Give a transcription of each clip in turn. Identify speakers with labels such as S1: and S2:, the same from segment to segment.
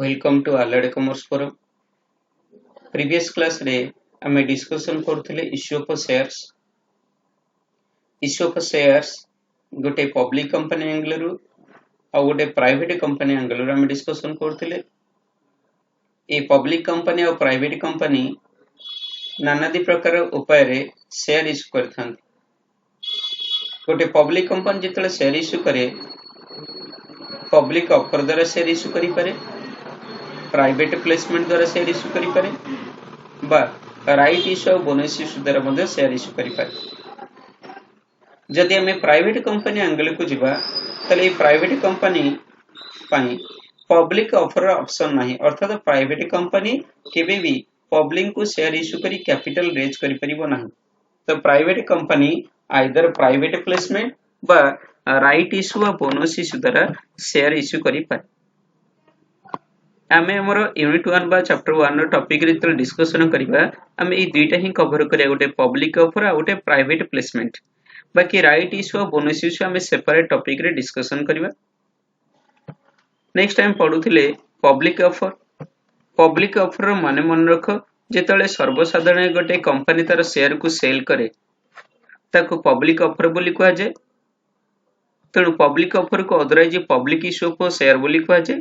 S1: Welcome to Allied Commerce Forum. Previous class रे आमे discussion करथिले issue of shares. Issue of shares गोटे public company angle रु आ गोटे प्राइवेट कंपनी एंगल रु आमे डिस्कशन करथिले. ए पब्लिक कंपनी और प्राइवेट कंपनी नानादी प्रकार उपाय रे शेयर इश्यू करथांती. गोटे पब्लिक कंपनी जितले शेयर इश्यू करे पब्लिक ऑफर द्वारा शेयर इश्यू करि पारे, प्राइवेट प्लेसमेंट द्वारा शेयर इश्यू करि पारे बा राइट इश्यू और बोनस इश्यू द्वारा मध्ये शेयर इश्यू करि पारे. जदि हमें प्राइवेट कंपनी एंगल को जिबा तले प्राइवेट कंपनी पाई पब्लिक ऑफर ऑप्शन नाही, अर्थात प्राइवेट कंपनी केबे भी पब्लिक को शेयर इश्यू करी कैपिटल रेज करि परिबो नाही. तो private company either private placement बा राइट इश्यू और बोनस इश्यू द्वारा शेयर इश्यू करि पारे. आमे हमर यूनिट 1 बा चैप्टर 1 रो टॉपिक रे तो डिस्कशन करिबा. आमे ई दुईटा ही कवर करिया, गोटे पब्लिक ऑफर आ गोटे प्राइवेट प्लेसमेंट. बाकी राइट इश्यू और बोनस इश्यू आमे सेपरेट टॉपिक रे डिस्कशन करिबा. नेक्स्ट टाइम पढुथिले पब्लिक ऑफर. पब्लिक ऑफर रो माने मन रख, जेतले सर्वसाधारण गोटे कंपनी तार शेयर को सेल करे ताको पब्लिक ऑफर बोली कहा जाय. तेणु पब्लिक ऑफर को अदरवाइज पब्लिक इश्यू को शेयर बोली कहा जाय.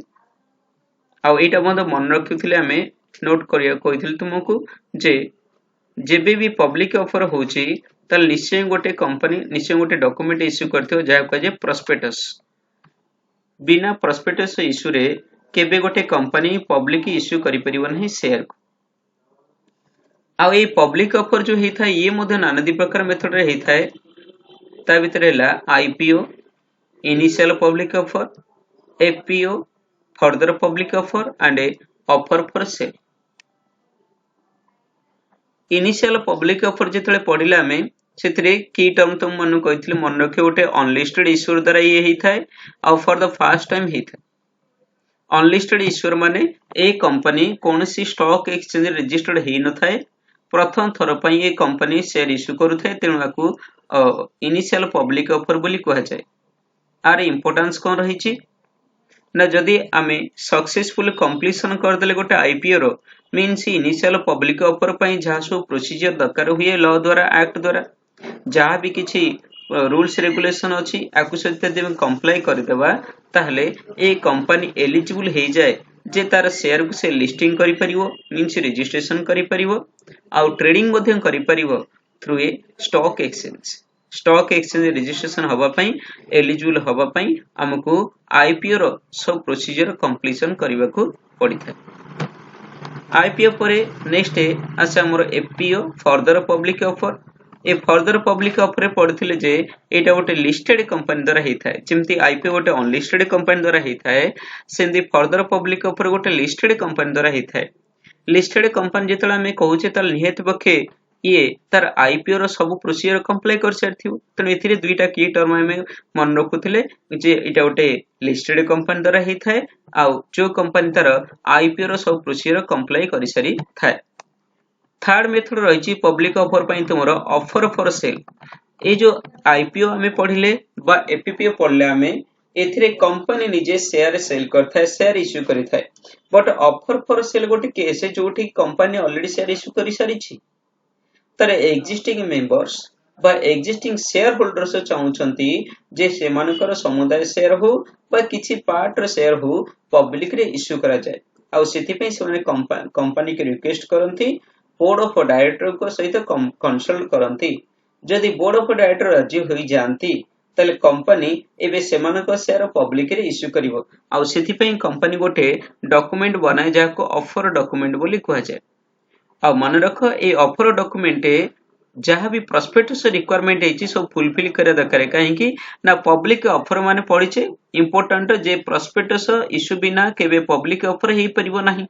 S1: आ एटा मते मन रखिथिले आमे नोट करिया कहिथिल तुमको जे जेबे भी पब्लिक ऑफर होची तल निश्चय गोटे कंपनी निश्चय गोटे डॉक्यूमेंट इश्यू करथियो जाय कह जे प्रोस्पेक्टस. बिना प्रोस्पेक्टस इश्यू रे केबे गोटे कंपनी पब्लिक इश्यू करि परिबो नहीं शेयर को. आ ए पब्लिक ऑफर जो हेता ये मते नानादी प्रकार मेथड रे हेता है. ता भीतर हैला IPO, initial public offer, FPO, further public offer and offer for cell. Initial public offer जितले पढिला में सेतरे की टर्म तुम मन कहिथिले मन रखे गोटे अनलिस्टेड इश्यूर द्वारा ये हेता है और फॉर द फर्स्ट टाइम हेता है. अनलिस्टेड इश्यूर माने ए कंपनी कोनसी स्टॉक एक्सचेंज रजिस्टर्ड हेइ न थाए, प्रथम थर पई ए कंपनी शेयर इश्यू करू थाए. तेनु आकू इनिशियल पब्लिक ऑफर बोली कहा जाय. आर इंपोर्टेंस कोन रहिछि ना, जदि आमे सक्सेसफुल कंप्लीशन कर देले गोटे आईपीओ रो मीन्स इनिशियल पब्लिक ऑफर पई जहा सब प्रोसीजर दरकार हुए लॉ द्वारा एक्ट द्वारा जहा भी किछि रूल्स रेगुलेशन अछि आकु सहित जदि हम कंप्लाई कर देबा ताहले ए कंपनी एलिजिबल हे जाय जे तार शेयर को से लिस्टिंग करि परिवो, मीन्स रजिस्ट्रेशन करि परिवो आ ट्रेडिंग मध्य करि परिवो through a stock exchange. Stock exchange registration हवा पई एलिजिबल हवा पई हमकु आईपीओ रो सब प्रोसीजर कंप्लीशन करबा को पड़ी था. आईपीओ परे नेक्स्ट आसे हमर एफपीओ, फर्दर पब्लिक ऑफर. ए फर्दर पब्लिक ऑफर पड़थिले जे एटा गोटे लिस्टेड कंपनी द्वारा हेता है. जेमति आईपीओ गोटे अनलिस्टेड कंपनी द्वारा हेता है, सेंदी फर्दर पब्लिक ऑफर गोटे लिस्टेड कंपनी द्वारा हेता है. लिस्टेड कंपनी जेतला में कहूचे तल निहित पखे ये तार आईपीओ रो सब प्रोसीजर कंप्लाई कर सारथियो. तने एथिरे दुईटा की टर्म में मन रखुथिले जे एटा गोटे लिस्टेड कंपनी द्वारा हेता है आ जो कंपनी तार आईपीओ रो सब प्रोसीजर कंप्लाई करि सारी थाए. थर्ड मेथड रहिछि पब्लिक ऑफर पई तुमरो ऑफर फॉर सेल. ए जो आईपीओ हमें पढिले बा एफपीओ पढले हमें एथिरे कंपनी निजे शेयर सेल करथाय, शेयर इश्यू करिथाय. बट ऑफर फॉर सेल गोटे केस जोठी कंपनी ऑलरेडी शेयर इश्यू करि सारिछि तर एक्जिस्टिंग मेंबर्स बा एक्जिस्टिंग शेयर होल्डर्स चाहउछंती जे सेमानकर समुदाय शेयर हो बा किछि पार्ट शेयर हो पब्लिक रे इश्यू करा जाय. आ सेति पई से कंपनी के रिक्वेस्ट करंती, बोर्ड ऑफ डायरेक्टर को सहित कंसल्ट करंती. जदि बोर्ड ऑफ डायरेक्टर राजी होई जानती तले कंपनी एबे सेमानकर शेयर पब्लिक रे इश्यू करिवो. आ सेति पई कंपनी गोटे डॉक्यूमेंट बनाय जाको ऑफर डॉक्यूमेंट बोली कहा जाय. आ मन रख ए ऑफर डॉक्यूमेंट जहाँ भी प्रोस्पेक्टस रिक्वायरमेंट है सब फुलफिल करे दरकार. कहीं कि ना पब्लिक ऑफर माने पड़ीचे इंपोर्टेंट जे प्रोस्पेक्टस इश्यू बिना केबे पब्लिक ऑफर हेइ परिबो नाही.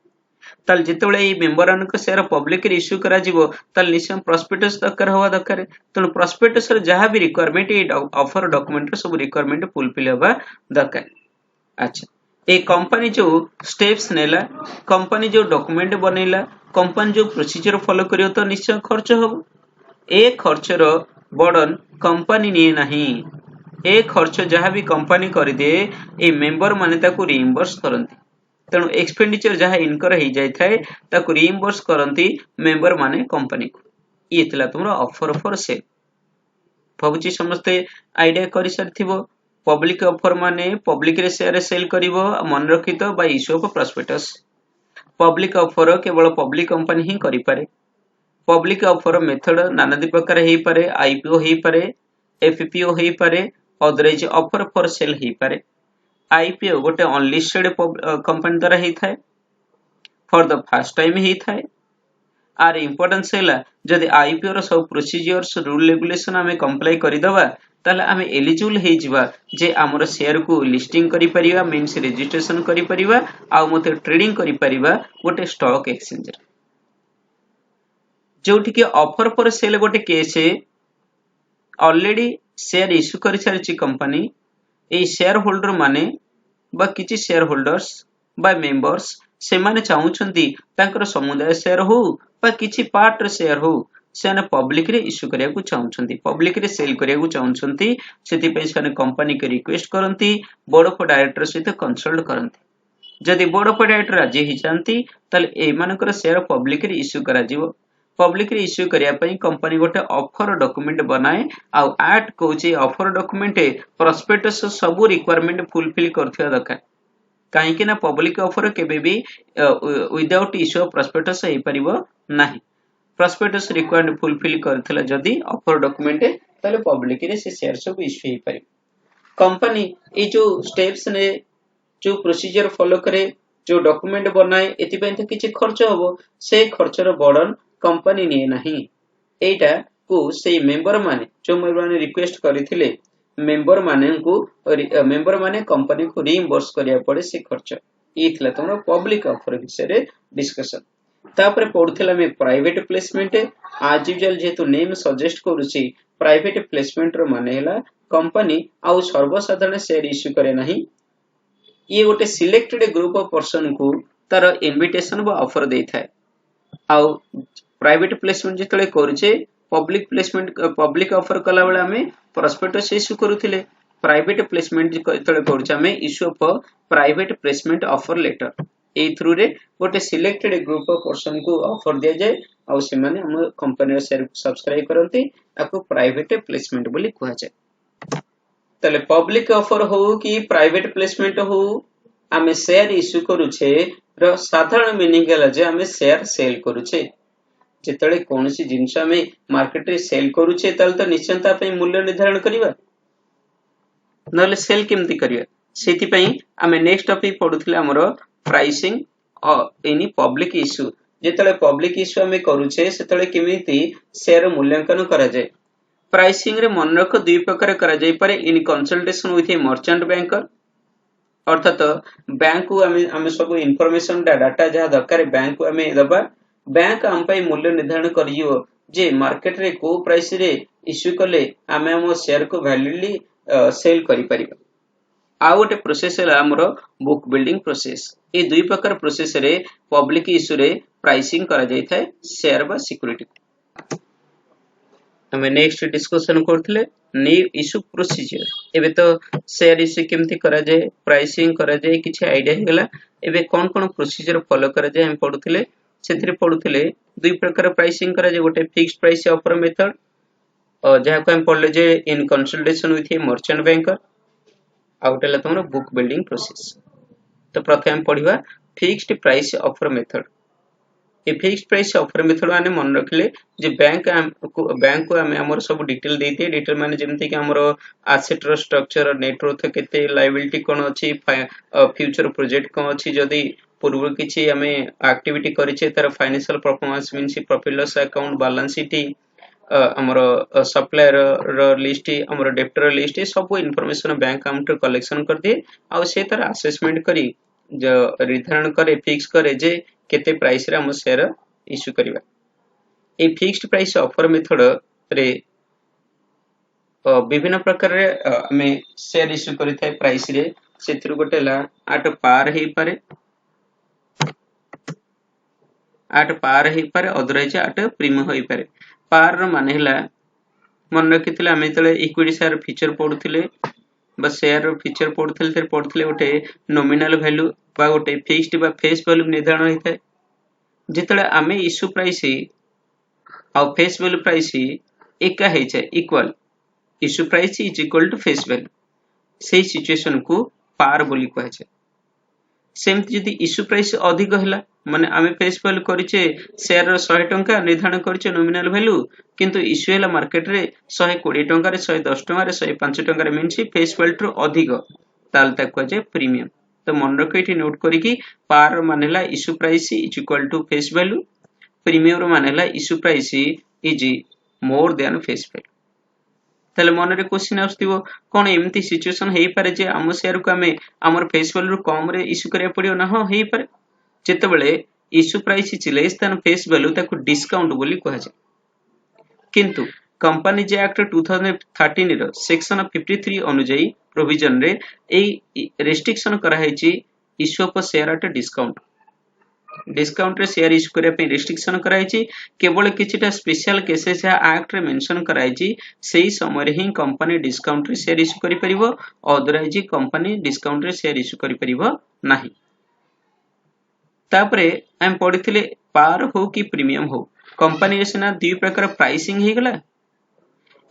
S1: तल जेतेबेले ए मेंबर अनक शेयर पब्लिक रे इश्यू करा जिवो तल निश्चय प्रोस्पेक्टस दरकार हवा दरकार. तनु प्रोस्पेक्टस रे जहाँ भी रिक्वायरमेंट ए ऑफर डॉक्यूमेंट सब रिक्वायरमेंट फुलफिल हवा दरकार. अच्छा, ए कंपनी जो स्टेप्स नेला, कंपनी जो डॉक्यूमेंट बनेला, कंपनी जो प्रोसीजर फॉलो करियो तो निश्चय खर्च हो. ए खर्चर बर्डन कंपनी निये नाही. ए खर्च जहाँ भी कंपनी कर दे ए मेंबर माने ताको रिइंबर्स करंती. तेणु एक्सपेंडिचर जहाँ इनकर हो जाए ताकू रिइंबर्स करती मेंबर माने कंपनी को। ये थिला तुमरो ऑफर फॉर सेल। भावुची समस्ते आइडिया करि सारथिबो। पब्लिक ऑफर माने पब्लिक रे शेयर सेल करिवो मन रखितो by issue of prospectus. Public offer केवल पब्लिक कंपनी ही करि पारे। पब्लिक ऑफर मेथड नानादी प्रकार हे पारे, आईपीओ हे पारे, एफपीओ हे पारे, अदरवाइज ऑफर फॉर सेल हे पारे। आईपीओ गोटे अनलिस्टेड कंपनी द्वारा हे थाए, फॉर द फर्स्ट टाइम हे थाए। आर इंपोर्टेंस हैला जदि आईपीओ रो सब प्रोसीजर्स रूल रेगुलेशन आमे कंप्लाई करि दबा ताले आमे एलिजिबल हे जिबा जे हमर शेयर को लिस्टिंग करि परिबा, मींस रजिस्ट्रेशन करि परिबा आ मते ट्रेडिंग करि परिबा गोटे स्टॉक एक्सचेंज रे। जोठी के ऑफर फॉर सेल गोटे केस ऑलरेडी शेयर इश्यू करि सारिछि कंपनी। ए शेयर होल्डर माने बा किछि शेयर होल्डर्स बा मेंबर्स से माने चाहुछंती तांकर समुदाय शेयर हो बा किछि पार्ट शेयर हो से पब्लिक रे इश्यू करिया को चाहुछंती, पब्लिक रे सेल करिया को चाहुछंती। सेति पे से कंपनी के रिक्वेस्ट करंती, बोर्ड ऑफ डायरेक्टर सहित कंसल्ट करंती। जदि बोर्ड ऑफ डायरेक्टर राजी हि जानती तले ए मानकर शेयर पब्लिक रे इश्यू करा जिवो। पब्लिक रे इश्यू करिया पई कंपनी गोटे ऑफर डॉक्यूमेंट बनाए आ एक्ट कोची ऑफर डॉक्यूमेंट प्रोस्पेक्टस सब रिक्वायरमेंट फुलफिल करथिया दरकार। कहीं कि ना पब्लिक ऑफर केबे भी विदाउट इश्यू ऑफ प्रोस्पेक्टस हे परिबो नाही। प्रोस्पेक्टस रिक्वायरमेंट फुलफिल करथिला जदी ऑफर डॉक्यूमेंट तले पब्लिक रे से शेयर सब इश्यू हे परिबो। कंपनी ए जो स्टेप्स ने जो प्रोसीजर फॉलो करे, जो डॉक्यूमेंट बनाए, एति पय त किछि खर्च होबो, से खर्चर बर्डन कंपनी निये नाही। एटा को से मेंबर माने जो मेंबर माने रिक्वेस्ट करिथिले मेंबर माने कंपनी को रिइंबर्स करिया पड़े से खर्च। ये थिला तमरो पब्लिक ऑफर विषय रे डिस्कशन। तापर पढुथिला में प्राइवेट प्लेसमेंट। आज यूजुअल जेतु नेम सजेस्ट करूची प्राइवेट प्लेसमेंट रो माने हैला कंपनी आउ सर्वसाधारण शेयर इश्यू करे नाही। ये गोटे सिलेक्टेड ग्रुप ऑफ पर्सन को तार इनविटेशन बा ऑफर देई थाए। आउ प्राइवेट प्लेसमेंट जेतले करूचे पब्लिक प्लेसमेंट पब्लिक ऑफर कला बेला में प्रोस्पेक्टस इश्यू करूथिले। प्राइवेट प्लेसमेंट जेतले करूचे हमें issue of private placement offer letter. ए थ्रू रे गोटे सिलेक्टेड ग्रुप ऑफ पर्सन को ऑफर दिया जाए और से माने हम कंपनी रो शेयर सब्सक्राइब करंती आको प्राइवेट प्लेसमेंट बोली कहै जाय। तले पब्लिक ऑफर हो कि प्राइवेट प्लेसमेंट हो हमें शेयर इश्यू करूचे रो साधारण मीनिंग है जे हमें शेयर सेल करूचे। जेतले कोनोसी जिंस में मार्केट रे सेल करूचे तल तो निश्चिंता पे मूल्य निर्धारण करिवा नले सेल केमती करिवा। सेति पई हमें नेक्स्ट टॉपिक पढुथिला हमरो प्राइसिंग एनी पब्लिक इश्यू। जेतले पब्लिक इश्यू हमें करूचे सेतले केमिति शेयर मूल्यांकन करा जाय। प्राइसिंग रे मन रख दुई प्रकार करा जाय पारे, इन consultation with a merchant banker अर्थात बैंक को हमें सब इनफॉरमेशन डाटा जहा दरकार बैंक को हमें दबा। बैंक हम पई मूल्य निर्धारण करियो जे मार्केट रे को प्राइस रे इश्यू कले हमें हम शेयर को वैलिडली सेल करि परिबा। आ गोटे प्रोसेस है हमरो बुक बिल्डिंग प्रोसेस। ए दुई प्रकार प्रोसेस रे पब्लिक इश्यू रे प्राइसिंग करा जाय थाए शेयर बा सिक्योरिटी। हमें नेक्स्ट डिस्कशन करथिले न्यू इश्यू प्रोसीजर। एबे तो शेयर इश्यू केमती करा जाय, प्राइसिंग करा जाय, किछि आईडिया हेला। एबे कोन कोन प्रोसीजर फॉलो करा जाय हम पढुथिले। सेथिरे पढुथिले दुई प्रकार प्राइसिंग करा जाय। गोटे फिक्स्ड प्राइस ऑफर मेथड जहा को हम पढले जे in consultation with a merchant banker. आ गोटे तमरो बुक बिल्डिंग प्रोसेस। तो प्रथम हम पढिबा फिक्स्ड प्राइस ऑफर मेथड। ए फिक्स्ड प्राइस ऑफर मेथड माने मन रखले जे बैंक को हमें हमर सब डिटेल देते। डिटेल माने जेमति कि हमर एसेट रो स्ट्रक्चर, नेट वर्थ केते, लायबिलिटी कोन अछि, फ्यूचर प्रोजेक्ट कोन अछि, जदी पूर्व किछि हमें एक्टिविटी करिछे तार financial performance means profit loss account, balance sheet, हमर सप्लायर रो लिस्ट, हमर डेप्टर लिस्ट, सब इंफॉर्मेशन बैंक अकाउंट कलेक्शन कर दिए। आ से तार असेसमेंट करी जो निर्धारण करे फिक्स करे जे केते प्राइस रे हम शेयर इश्यू करबा। ए फिक्स्ड प्राइस ऑफर मेथड रे विभिन्न प्रकार रे हमें शेयर इश्यू करिथाय प्राइस रे। सेथिरु गोटे ला आट पार हे पारे, आट पार हे पारे, अदरवाइज आट प्रीमियम होई पारे। पार रो माने हला मन रखिथिले हमें तले इक्विटी शेयर फीचर पढुथिले बस शेयर फीचर पढुथिले गोटे नॉमिनल वैल्यू बा गोटे फिक्स्ड बा फेस वैल्यू निर्धारण होता है जिते आम इश्यू प्राइस आ फेस वैल्यू प्राइस एका हो जाए equal issue price is equal to face value से सिचुएशन को पार बोली कह जाए सेमती जदि इश्यू प्राइस अधिक है माने आमे फेस वैल्यू करिचे शेयर 100 टंका निर्धारण करिचे नॉमिनल वैल्यू किंतु इश्यू है मार्केट रे 120 टंका रे 110 टंका रे 105 टंका रे मींस फेस वैल्यू रो अधिक ताल तक कह जाए प्रीमियम तो मन रख ये नोट करिकी पार मानेला issue price is equal to face value premium रो मानेला issue price is more than face value ताले मन रे क्वेश्चन आस्थिबो कोन एमती सिचुएशन हेई पारे जे आम शेयर को आमे हमर फेस वैल्यू कम रे इश्यू करिया पड़ियो ना हो हेई पारे जेतेबेले issue price is less than face value ताको डिस्काउंट बोली कह जाए किंतु कंपनीज एक्ट 2013 रो सेक्शन 53 अनुसार प्रोविजन रे एई रेस्ट्रिक्शन करा हैची issue of share at discount discount रे शेयर इश्यू करिया पे रेस्ट्रिक्शन करा हैची केवल किछटा स्पेशल केसेस एक्ट रे मेंशन करा हैची सेही समय रे ही कंपनी डिस्काउंट रे शेयर इश्यू करि परिबो अदरवाइज कंपनी डिस्काउंट रे शेयर इश्यू करि परिबो नाही तापरे हम पढ़िथिले पार हो कि प्रीमियम हो कंपनी रे सिना दुई प्रकार प्राइसिंग हे गला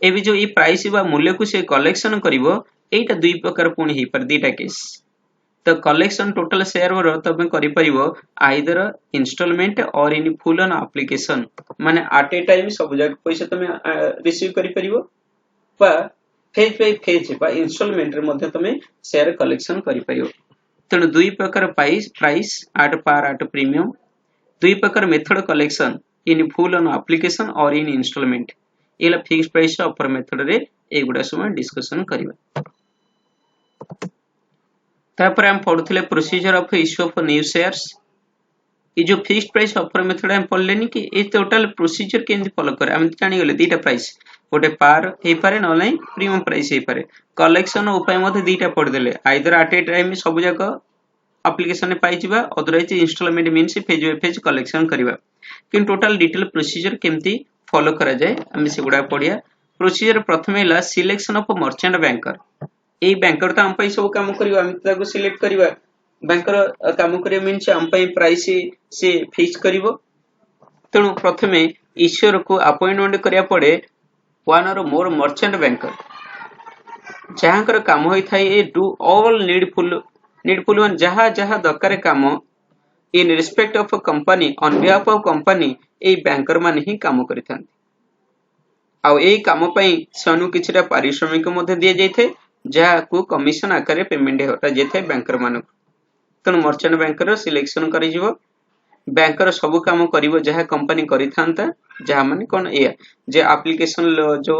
S1: एबी जो ई प्राइस बा मूल्य को से कलेक्शन करिवो एटा दुई प्रकार पुणी हे पर दीटा केस तो कलेक्शन टोटल शेयर रो तबे करि परिवो आइदर इंस्टॉलमेंट और इन फुल ऑन एप्लीकेशन माने एट ए टाइम सब जग पैसा तमे रिसीव करि परिवो बा फेज बाय फेज बा इंस्टॉलमेंट रे मध्ये तमे शेयर कलेक्शन करि परिवो तेणु दुई प्रकार price at par at premium दुई प्रकार method collection in full on application और इन इंस्टॉलमेंट एला फिक्स्ड प्राइस ऑफर मेथड रे एगुडा समय डिस्कशन करिवा तापर हम पढुथिले procedure of issue of new shares ये जो फिक्स्ड प्राइस ऑफर मेथड हम पढलेनी कि ए टोटल प्रोसीजर केंदी फॉलो करे हम जानि गेले दीटा प्राइस गोटे पार हे पारे न नै प्रीमियम प्राइस हे पारे कलेक्शन उपाय मध्ये दीटा पढ देले आइदर एट ए टाइम सब जगह एप्लीकेशन पाई जिबा otherwise instalment means phase by phase collection करिवा कि टोटल डिटेल प्रोसीजर केमती फॉलो करा जाए हम सेगुडा पढिया प्रोसीजर प्रथमे ला सिलेक्शन ऑफ मर्चेंट बैंकर ए बैंकर तो हम पई सब काम करिवा हम ताको सिलेक्ट करिवा बैंकर काम करिया मींस हम पई प्राइस से फिक्स करिवो तेणु प्रथमे इश्यूर को अपॉइंटमेंट करिया पड़े वन और मोर मर्चेंट बैंकर जहांकर काम होई थाई ए डू ऑल नीडफुल वन जहा जहा दरकार काम in respect of company on behalf of company ए बैंकर माने ही काम करिथान आ ए काम पई सनु किछटा पारिश्रमिक मध्ये दिए जाइथे जहा को कमिशन आकारे पेमेंट होता जेथे बैंकर मानक तन मर्चेंट बैंकर सिलेक्शन करि जिवो बैंकर सब काम करिवो जहा कंपनी करिथांता जहा माने कोन ए जे एप्लीकेशन जो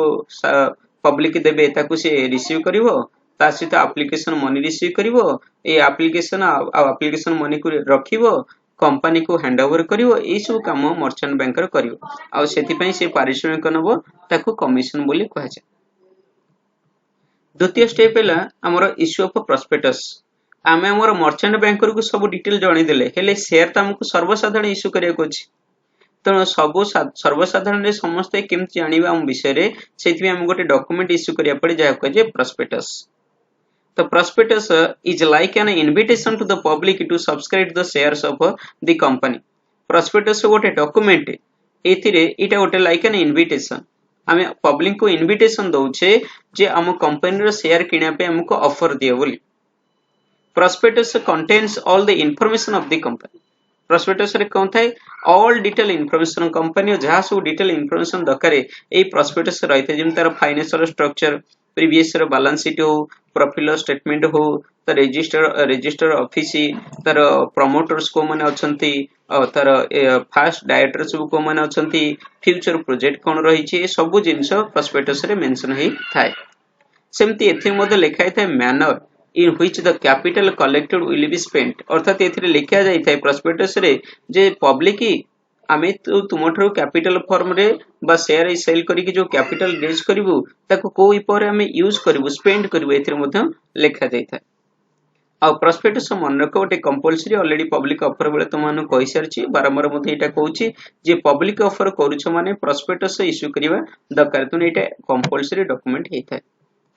S1: पब्लिक देबे ताकू से रिसीव करिवो ता सहित एप्लीकेशन मनी रिसीव करिवो ए एप्लीकेशन मनी को रखिवो कंपनी को हैंड ओवर करिवो ए सब काम मर्चेंट बैंकर करिवो आ सेति पई से पारिश्रमिक नबो ताकू कमिशन बोली कहै छै द्वितीय स्टेप है हमर इश्यू ऑफ प्रोस्पेक्टस आमे हमर मर्चेंट बैंकर को सब डिटेल जणी देले हेले शेयर त हमको सर्वसाधारण इश्यू करिया को अछि तनो सब सर्वसाधारण रे समस्त केमति जानिबा हम विषय रे सेति हम गोटे डॉक्यूमेंट इश्यू करिया पड़े जा को जे प्रोस्पेक्टस तो prospectus is like an invitation to the public to subscribe the shares of the company prospectus गोटे डॉक्यूमेंट एथिरे इटा गोटे लाइक एन इनविटेशन आमे पब्लिक को इनविटेशन दउछे जे हम कंपनी रो शेयर किना पे हमको ऑफर दियो बोली prospectus contains all the information of the company prospectus रे कोन थाए ऑल डिटेल इंफॉर्मेशन कंपनी जहा सब डिटेल इंफॉर्मेशन दकारे ए प्रोस्पेक्टस रहिते जिम तार फाइनेंशियल स्ट्रक्चर प्रीवियस रो बैलेंस शीट हो प्रॉफिट लॉस स्टेटमेंट हो त रजिस्टर ऑफिस तार प्रमोटर्स को माने अछंती तार फास्ट डायरेक्टर्स को माने अछंती फ्यूचर प्रोजेक्ट कोन रही छि सब जिंस प्रोस्पेक्टस रे मेंशन हे थाए सेमती एथे मध्ये लिखाय थाए manner in which the capital collected will be spent अर्थात एथिरे लिखा जाय थाए प्रोस्पेक्टस रे जे पब्लिक आमे तो तुमठरो कैपिटल फॉर्म रे बा शेयर सेल करी कि जो कैपिटल रेज करिवु ताको को ऊपर हमें यूज करिवु स्पेंड करिवु एथिरे मध्ये लिखा जाय थाए आ प्रोस्पेक्टस मन रखो गोटे कंपलसरी ऑलरेडी पब्लिक ऑफर बेले तुमन कहि सरछि बारंबार मध्ये एटा कहूछि जे पब्लिक ऑफर करूछ माने प्रोस्पेक्टस इश्यू करिवा दरकार तुन एटा कंपलसरी डॉक्यूमेंट हे थाए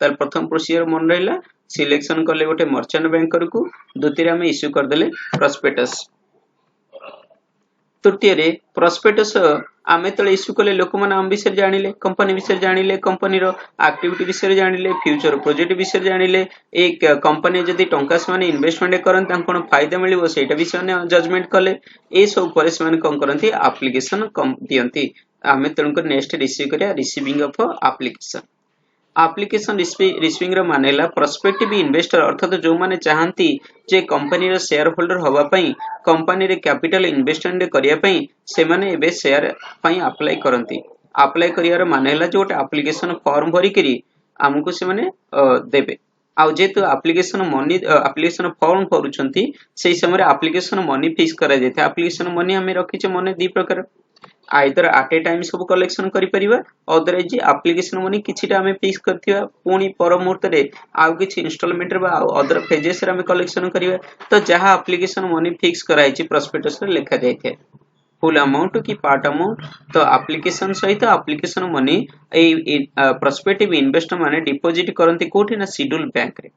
S1: तार प्रथम प्रोसीजर मन रहा सिलेक्शन कले गोटे मर्चेंट बैंकर को द्वितीय आम इश्यू करदे प्रस्पेक्टस तृतीय प्रस्पेक्टस आम तो इश्यू कले लोक मैंने आम विषय जानिले कंपनी विषय जानिले कंपनी एक्टिविटी विषय जानिले फ्यूचर प्रोजेक्ट विषय जानिले एक कंपनी जदि टंका से इन्वेस्टमेंट करते कौन फायदा मिले सेटा विषय जजमेंट कले ये सब पर से कौन करती एप्लिकेशन दियंती आम तेणुक नेक्स्ट रिसीव करिया receiving of application application receiving रो माने ला प्रोस्पेक्टिव इन्वेस्टर अर्थात जो माने चाहती जे कंपनी रो शेयर होल्डर होबा पई कंपनी रे कैपिटल इन्वेस्टमेंट करिया पई से माने एबे शेयर पई अप्लाई करंती अप्लाई करियार माने ला जो एप्लिकेशन फॉर्म भरी करी हमको से माने देबे आ जेतु एप्लिकेशन मनी एप्लिकेशन फॉर्म भरुचंती सेही समय एप्लिकेशन मनी फिक्स करा जेते एप्लिकेशन मनी हमें रखिचे मने दी प्रकार आइदर एट ए टाइम सब कलेक्शन करि परिबा अदरवाइज एप्लिकेशन मनी किछिटा हमें फिक्स करथिबा पुनी पर मुहूर्त रे आउ किछि इंस्टॉलमेंट रे बा अदर फेजेस रे हमें कलेक्शन करिबा तो जहां एप्लिकेशन मनी फिक्स कराइछि प्रोस्पेक्टस रे लिखा जायथे फुल अमाउंट की पार्ट अमाउंट तो एप्लिकेशन सहित एप्लिकेशन मनी ए प्रोस्पेक्टिव इन्वेस्टर माने डिपॉजिट करंती कोठी ना शेड्यूल बैंक रे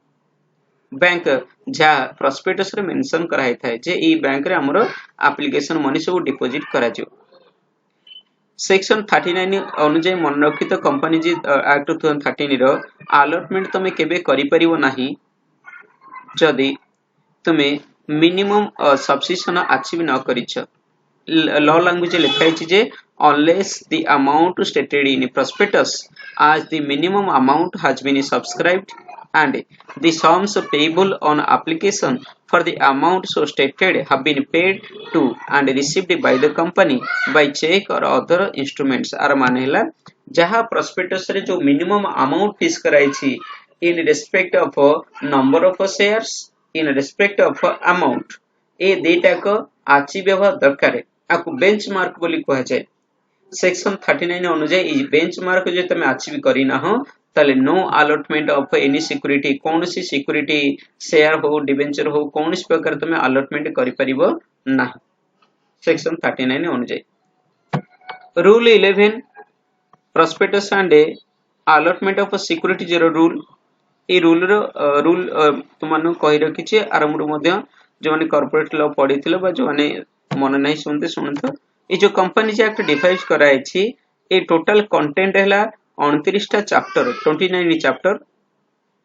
S1: बैंक जहाँ प्रोस्पेक्टस रे मेंशन कराई थाए जे ई बैंक रे हमरो एप्लिकेशन मनी सब डिपॉजिट करा जो सेक्शन 39 अनुसार मन रखित कंपनी जी एक्ट 2013 रो अलॉटमेंट तमे केबे करि परिबो नाही जदि तुमे मिनिमम सब्सिशन अचीव न करिछ लॉ लैंग्वेज लिखाई जे unless the amount stated in prospectus as the minimum amount has been subscribed and the sums payable on application for the amount so stated have been paid to and received by the company by check or other instruments आर माने हला जहां prospectus रे जो minimum amount fix कराई छी in respect of number of shares in respect of amount ए देटा को achieve हेबा दरकार आकु बेंचमार्क बोली कहा जाए सेक्शन 39 अनुसार बेंचमार्क जो तुम अचीव करना हो ताले no allotment of any security कौन सी सिक्योरिटी शेयर हो डिबेंचर हो कौन सी प्रकार तुम अलॉटमेंट करि परिबो ना सेक्शन 39 अनुसार rule 11 prospectus and allotment of security zero rule ए रूल तुमनु कहि रखिचे आरंभ मध्ये जो माने कॉर्पोरेट लॉ पढिथिलो बा जो माने मन नहीं सुनते ये जो कंपनी एक्ट डिफाइन कराई छी ए टोटल कंटेंट हैला 29 टा चैप्टर 29 चैप्टर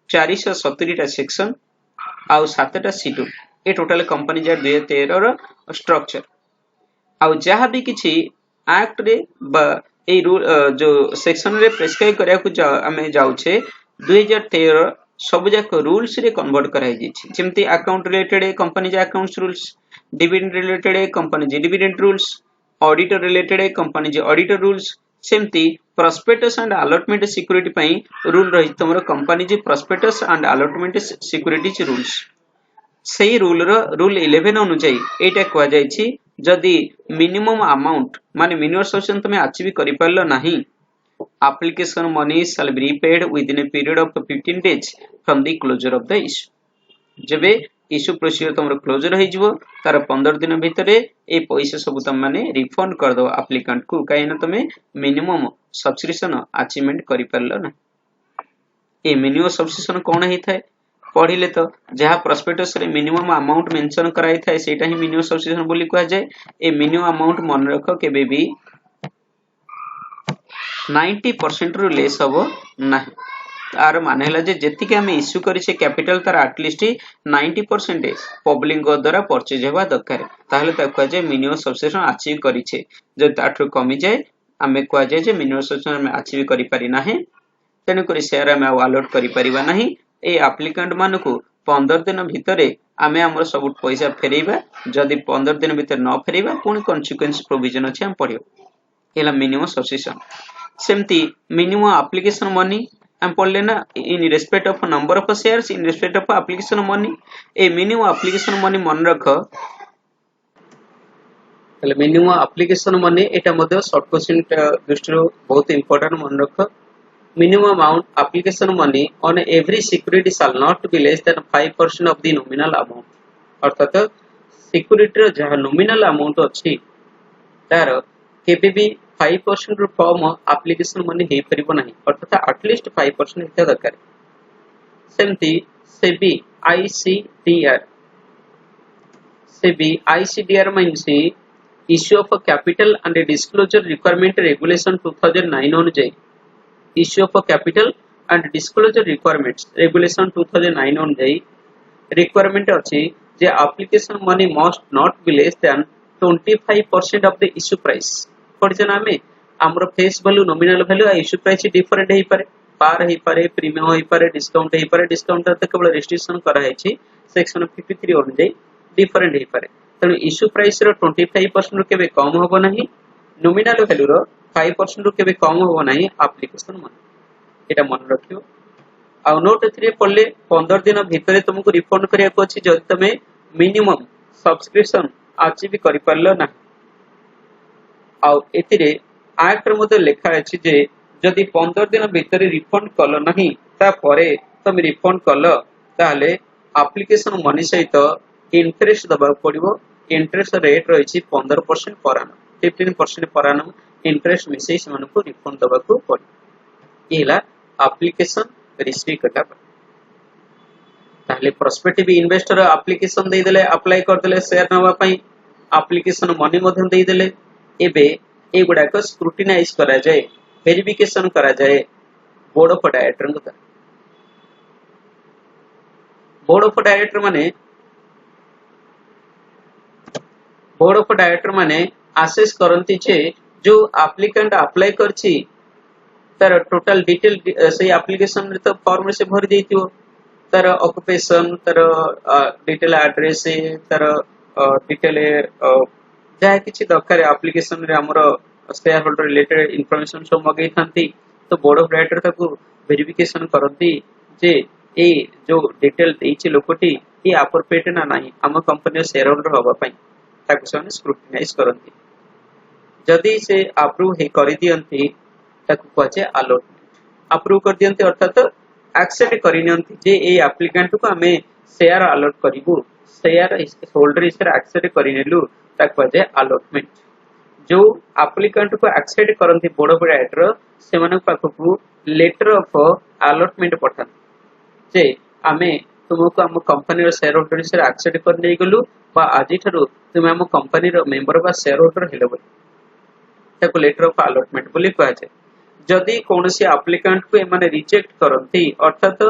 S1: 470 टा सेक्शन आउ 7 टा शेड्यूल ए टोटल कंपनी एक्ट 2013 रो स्ट्रक्चर आउ जहां भी किछि एक्ट रे ए रूल जो सेक्शन रे प्रेस्क्राइब करिया को हमें जाउछे 2013 सब जाक रूल्स रे कन्वर्ट कराई छि जेमति अकाउंट रिलेटेड कंपनी जे accounts rules dividend related company जे dividend rules auditor related company जे ऑडिटर रूल्स सेमती प्रोस्पेक्टस एंड अलॉटमेंट सिक्योरिटी पई रूल रही तमरो कंपनी जे prospectus and allotment security rules सेही रूल 11 अनुसार एटा कहवा जाय छि जदी मिनिमम अमाउंट माने मिनिमम सब्सिशन तमे अचीव करि परलो नाही application money shall be repaid within a period of 15 days from the closure of the issue जबे इश्यू प्रोसीजर तुम क्लोजर हो जिवो तार 15 दिन भितरे ए पैसा सब तुम माने रिफंड कर दो एप्लिकेंट को काहे ना तुमे मिनिमम सब्सक्रिप्शन अचीवमेंट करि परलो ना ए मिनिमम सब्सक्रिप्शन कोन हे थाए पढिले तो जहा प्रोस्पेक्टस रे मिनिमम अमाउंट मेंशन कराई थाए सेटा ही मिनिमम सब्सक्रिप्शन बोली कहा जाय ए मिनिमम अमाउंट मन रखो केबे भी 90% रु लेस हबो ना तार माने हला जे जेति के हम इश्यू करि से कैपिटल तार एटलीस्ट 90% पब्लिक द्वारा परचेज हेबा दरकार ताहले ता कह जे मिनिमम सब्सक्रिप्शन अचीव करि छे जे ताठु कमी जाय हमें कह जाय जे मिनिमम सब्सक्रिप्शन हम अचीव करि पारि नाही तेनु करी शेयर हम अलॉट करि परिबा नाही ए एप्लिकेंट मानको 15 दिन भितरे आमे हमर सब पैसा फेरैबा जदी 15 दिन भितर न फेरैबा पुनी कन्सिक्वेंस प्रोविजन अछि हम पढियो एला मिनिमम सब्सक्रिप्शन सेमती मिनिमम एप्लिकेशन मनी हम पढ़ले ना in respect of number of shares in respect of application money A minimum application money मन रख तले मिनिमम एप्लिकेशन मनी एटा मध्ये शॉर्ट क्वेश्चन दृष्टि बहुत इंपोर्टेंट मन रख minimum amount application money on every security shall not be less than 5% of the nominal amount अर्थात security रो जहा नॉमिनल अमाउंट अछि तार केबे भी 5% रो फॉर्म एप्लिकेशन मनी हे परिबो नाही अर्थात एटलीस्ट 5% हिता दरकार सेमती SEBI ICDR means issue of a capital and a disclosure requirement regulation 2009 अनुଯାयी issue of a capital and disclosure requirements regulation 2009 अनुଯାयी requirement अछि जे application money must not be less than 25% of the issue price पढ़िछना हमें हमर face value nominal value आ issue price different हेई पारे पार हेई पारे premium हेई पारे discount हेई पारे discount त केवल restriction करा है छी सेक्शन 53 अनुଯାयी डिफरेंट हेई पारे तनु इश्यू प्राइस रो 25% रो केबे कम होबो नाही नॉमिनल वैल्यू रो 5% रो केबे कम होबो नाही एप्लीकेशन मन एटा मन रखियो आ नोट एथिरे पड़ले 15 दिन भितरे तुमको रिफंड करिया को अछि जदि तमे मिनिमम सब्सक्रिप्शन अचीव करि परलो ना आ एथिरे एक्ट रे मते लिखा अछि जे जदि 15 दिन भितरे रिफंड कलो नाही ता परे तमे रिफंड कलो ताले एप्लीकेशन मनी सहित इंटरेस्ट दबा पड़िबो इंटरेस्ट रेट रही 15% पर annum 15% पर annum इंटरेस्ट मिसई से को रिफंड दबा को पड़े एला एप्लीकेशन रिस्ट्रिक्ट कटा ताले प्रोस्पेक्टिव इन्वेस्टर एप्लीकेशन दे देले अप्लाई कर देले शेयर नवा पई एप्लीकेशन मनी मधन दे देले एबे ए गुडा को स्क्रूटिनाइज करा जाए वेरिफिकेशन करा जाए बोर्ड ऑफ डायरेक्टर को बोर्ड ऑफ डायरेक्टर माने असेस करंती छे जो एप्लीकेंट अप्लाई करछि तार टोटल डिटेल से एप्लीकेशन रे तो फॉर्म से भर देथियो तार ऑक्युपेशन तार डिटेल एड्रेस तार डिटेल जहा किछि दरकार एप्लीकेशन रे हमरो शेयर होल्डर रिलेटेड इंफॉर्मेशन सब मगै थांती तो बोर्ड ऑफ डायरेक्टर ताको वेरिफिकेशन करंती जे ए जो डिटेल देछि लोकटी ए अप्रोप्रिएट ना नाही हम कंपनी शेयर होल्डर होबा पई ताको से स्क्रूटिनाइज करंती जदि से अप्रूव हे करि दियंती ताको कहजे अलॉटमेंट अप्रूव कर दियंती अर्थात एक्सेप्ट करि नियंती जे ए एप्लीकेंट को हमें शेयर अलॉट करिवु शेयर होल्डर इस एक्सेप्ट करि नेलु ताको कहजे अलॉटमेंट जो एप्लीकेंट को एक्सेप्ट करंती बोर्ड ऑफ डायरेक्टर से मन पाखकु लेटर ऑफ अलॉटमेंट पठन जे हमें तुमको हम कंपनी रो शेयर होल्डर से एक्सेप्ट कर नै गलु बा आजि ठरो तुम हम कंपनी रो मेंबर बा शेयर होल्डर हेलो बोली ताको लेटर ऑफ अलॉटमेंट बोली कहा जाय जदि कोनोसी एप्लीकेंट को माने रिजेक्ट करंती अर्थात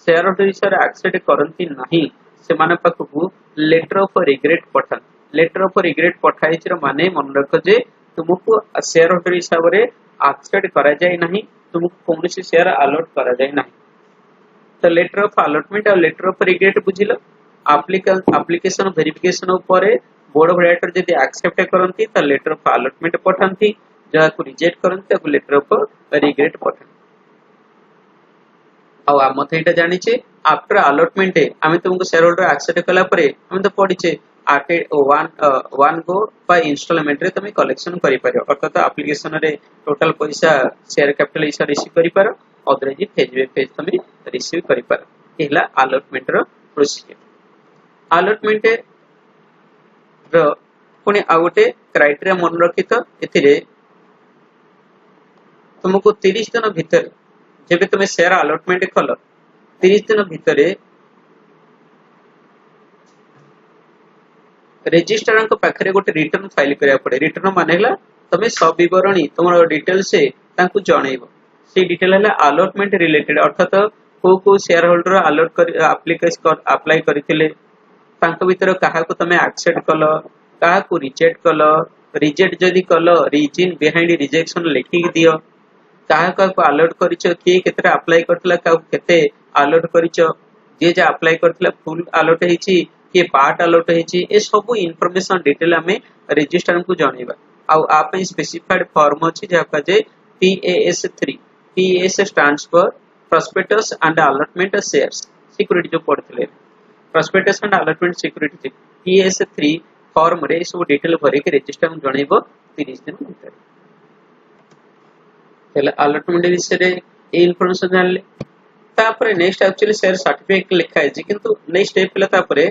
S1: शेयर होल्डर से एक्सेप्ट करंती नाही से माने पाखकु लेटर ऑफ रिग्रेट पठन लेटर ऑफ रिग्रेट पठाइछर माने मन रख जे तुमको शेयर होल्डर हिसाब रे एक्सेप्ट करा जाय नाही तुमको कोनोसी शेयर अलॉट करा जाय नाही तो लेटर ऑफ अलॉटमेंट और लेटर ऑफ रिग्रेट बुझिलो एप्लीकेशन वेरिफिकेशन ऊपर बोर्ड ऑफ डायरेक्टर जदि एक्सेप्ट करंती त लेटर ऑफ अलॉटमेंट पठांती जहा को रिजेक्ट करंती त लेटर ऑफ रिग्रेट पठांती आ हम त एटा जानि छे आफ्टर अलॉटमेंट हमें तुमको शेयर होल्डर एक्सेप्ट कला परे हम तो पढि छे आटे वन गो बाय इंस्टॉलमेंट रे तमे कलेक्शन करि पारो अर्थात एप्लीकेशन रे टोटल पैसा शेयर कैपिटल इसा रिसीव करि पारो अदरजी फेज बाय फेज तमे रिसीव करि पारो एला अलॉटमेंट रो प्रोसीजर अलॉटमेंट रो पुनी आ गोटे क्राइटेरिया मन रखित एथिरे तुमको 30 दिन भीतर जेबे तुमे शेयर अलॉटमेंट कलो 30 दिन भीतर रजिस्ट्रार को पाखरे गोटे रिटर्न फाइल करिया पड़े रिटर्न माने हला तमे सब विवरणी तुमरो डिटेल से तांकु जणैबो से डिटेल हला अलॉटमेंट रिलेटेड अर्थात को शेयर होल्डर अलॉट कर एप्लीकेशन अप्लाई करथिले तांको भीतर काहा को तमे एक्सेप्ट कलो काहा को रिजेक्ट कलो रिजेक्ट जदी कलो रीजन बिहाइंड रिजेक्शन लिखि दियो काहा को अलॉट करिचो के केतरा अप्लाई करथला का केते अलॉट करिचो जे जे अप्लाई करथला फुल अलॉट हेची के पार्ट अलॉट हेची ए सब इंफॉर्मेशन डिटेल हमें रजिस्ट्रार को जणैबा आ आप स्पेसिफाइड फॉर्म अछि जे आपका जे PAS3 PAS stands for prospectus and allotment shares security जो पढ़थिले prospectus and allotment security PAS3 form रे सब डिटेल भरे के रजिस्ट्रार को जणैबो 30 दिन भीतर तेला अलॉटमेंट विषय रे ए इंफॉर्मेशन जानले तापरे नेक्स्ट एक्चुअली शेयर सर्टिफिकेट लिखा है किंतु नेक्स्ट स्टेप ले तापरे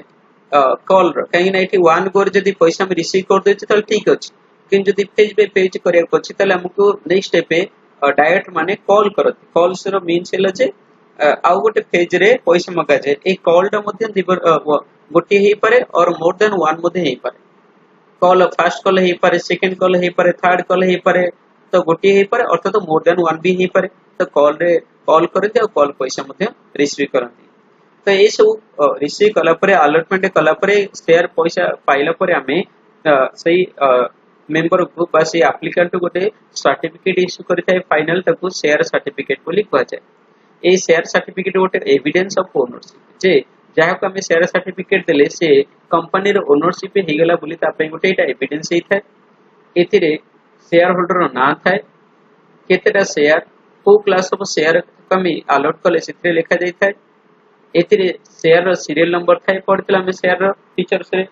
S1: कॉल रो कहीं ना एठी वन गोर जदी पैसा हम रिसीव कर देछि त ठीक अछि किन जदी पेज पे पेज करिया पछि तले हमको नेक्स्ट स्टेप पे डायरेक्ट माने कॉल करत कॉल से रो मींस हेला जे आउ गोटे फेज रे पैसा मगा जाए ए कॉल टा मध्ये गोटे हे पारे और मोर देन वन मध्ये हे पारे कॉल फर्स्ट कॉल हे पारे सेकंड कॉल हे पारे थर्ड कॉल हे पारे तो गोटे हे पारे अर्थात मोर देन वन भी हे पारे तो कॉल रे कॉल करते और कॉल पैसा मध्ये रिसीव करते तो ये सब रिसीव कला परे अलॉटमेंट कला परे शेयर पैसा पाइला परे हमें सही मेंबर ग्रुप बा से एप्लिकेंट गोटे सर्टिफिकेट इश्यू करथाय फाइनल ताको शेयर सर्टिफिकेट बोली कहा जाय ए शेयर सर्टिफिकेट गोटे एविडेंस ऑफ ओनरशिप जे जहाँ को हमें शेयर सर्टिफिकेट देले से कंपनी रो ओनरशिप हे गेला बोली ता पे गोटे एटा एविडेंस हे थाय एथिरे शेयर होल्डर ना थाय केतेटा शेयर को क्लास ऑफ शेयर कमी अलॉट कले सिथे लिखा जाय थाय एथिरे शेयर रो सीरियल नंबर थाय पड़तला हमें शेयर रो फीचर से